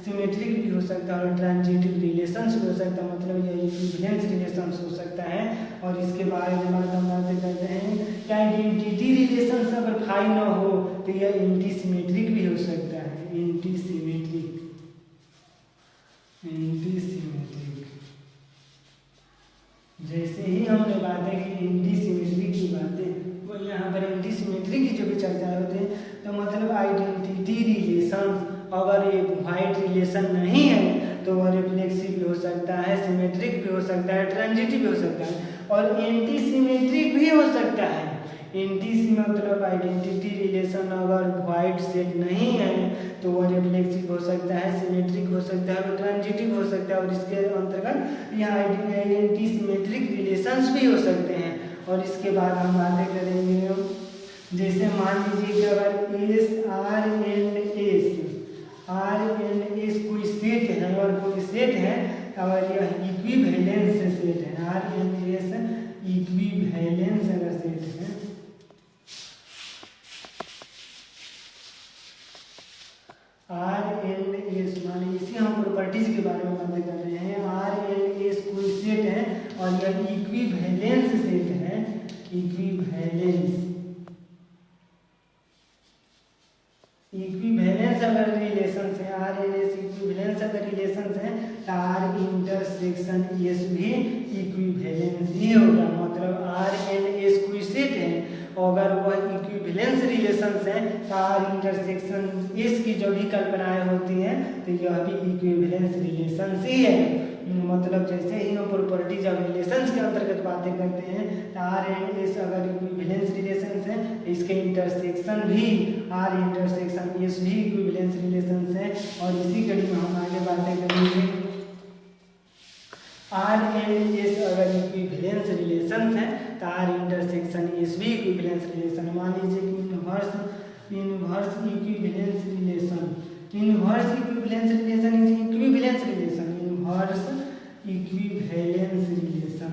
सिमेट्रिक भी हो सकता है और ट्रांजिटिव रिलेशंस भी हो सकता है, मतलब ये इक्विवेलेंस रिलेशंस हो सकता है। और इसके बारे में हम बातें करते हैं कि आइडेंटिटी रिलेशंस अगर 5 ना हो तो यह एंटी सिमेट्रिक भी हो सकता है, एंटी सिमेट्रिक, एंटी सिमेट्रिक। जैसे ही हमने बातें की एंटी सिमेट्रिक की बातें, वो यहाँ पर एंटी सिमेट्रिक की जो भी चर्चा होती है, तो मतलब आइडेंटिटी रिलेशन अगर ये वाइड रिलेशन नहीं है तो वह रिफ्लेक्सिव भी हो सकता है, सिमेट्रिक भी हो सकता है, ट्रांजिटिव भी हो सकता है और एंटी सिमेट्रिक भी हो सकता है। एंटी मतलब आइडेंटिटी रिलेशन अगर वाइड सेट नहीं है तो वह रिफ्लेक्सिव हो सकता है, सिमेट्रिक हो सकता है और ट्रांजिटिव हो सकता है। और इसके अंतर्गत यहाँ एंटी सिमेट्रिक रिलेशंस भी हो सकते हैं। और इसके बाद हम बातें करेंगे, जैसे मान लीजिए कि अगर एस आर एंड एस कोई सेट है और कोई सेट है और यह इक्विवेलेंस सेट है, आर एंड एस इक्विवेलेंस अगर सेट है, आर एंड एस माने इसी हम प्रॉपर्टीज के बारे में बातें कर रहे हैं। आर एंड एस कोई सेट है और यह इक्विवेलेंस सेट है, इक्विवेलेंस, इक्विवेलेंस अगर रिलेशन है, आर एंड एस इक्विवेलेंस अगर रिलेशन है तो आर इंटरसेक्शन एस भी इक्विवेलेंस ही होगा। मतलब आर एंड एस कोई सेट है अगर वह इक्विवेलेंस रिलेशंस है तो आर इंटरसेक्शन एस की जो भी कल्पनाएं होती हैं तो यह भी इक्विवेलेंस रिलेशंस ही है। मतलब जैसे ही हम प्रॉपर्टीज ऑफ रिलेशंस के अंतर्गत बातें करते हैं तो आर एंड एस अगर इक्विवेलेंस रिलेशंस है इसके इंटरसेक्शन भी आर इंटरसेक्शन एस भी इक्विवेलेंस रिलेशंस है। और इसी कड़ी में हम आगे बातें करेंगे, आर एंड एस अगर इक्विवेलेंस रिलेशंस है तो आर इंटरसेक्शन एस भी इक्विवेलेंस रिलेशन। मान लीजिए कि inverse equivalence relation, inverse equivalence relation is equivalence relation, inverse equivalence relation,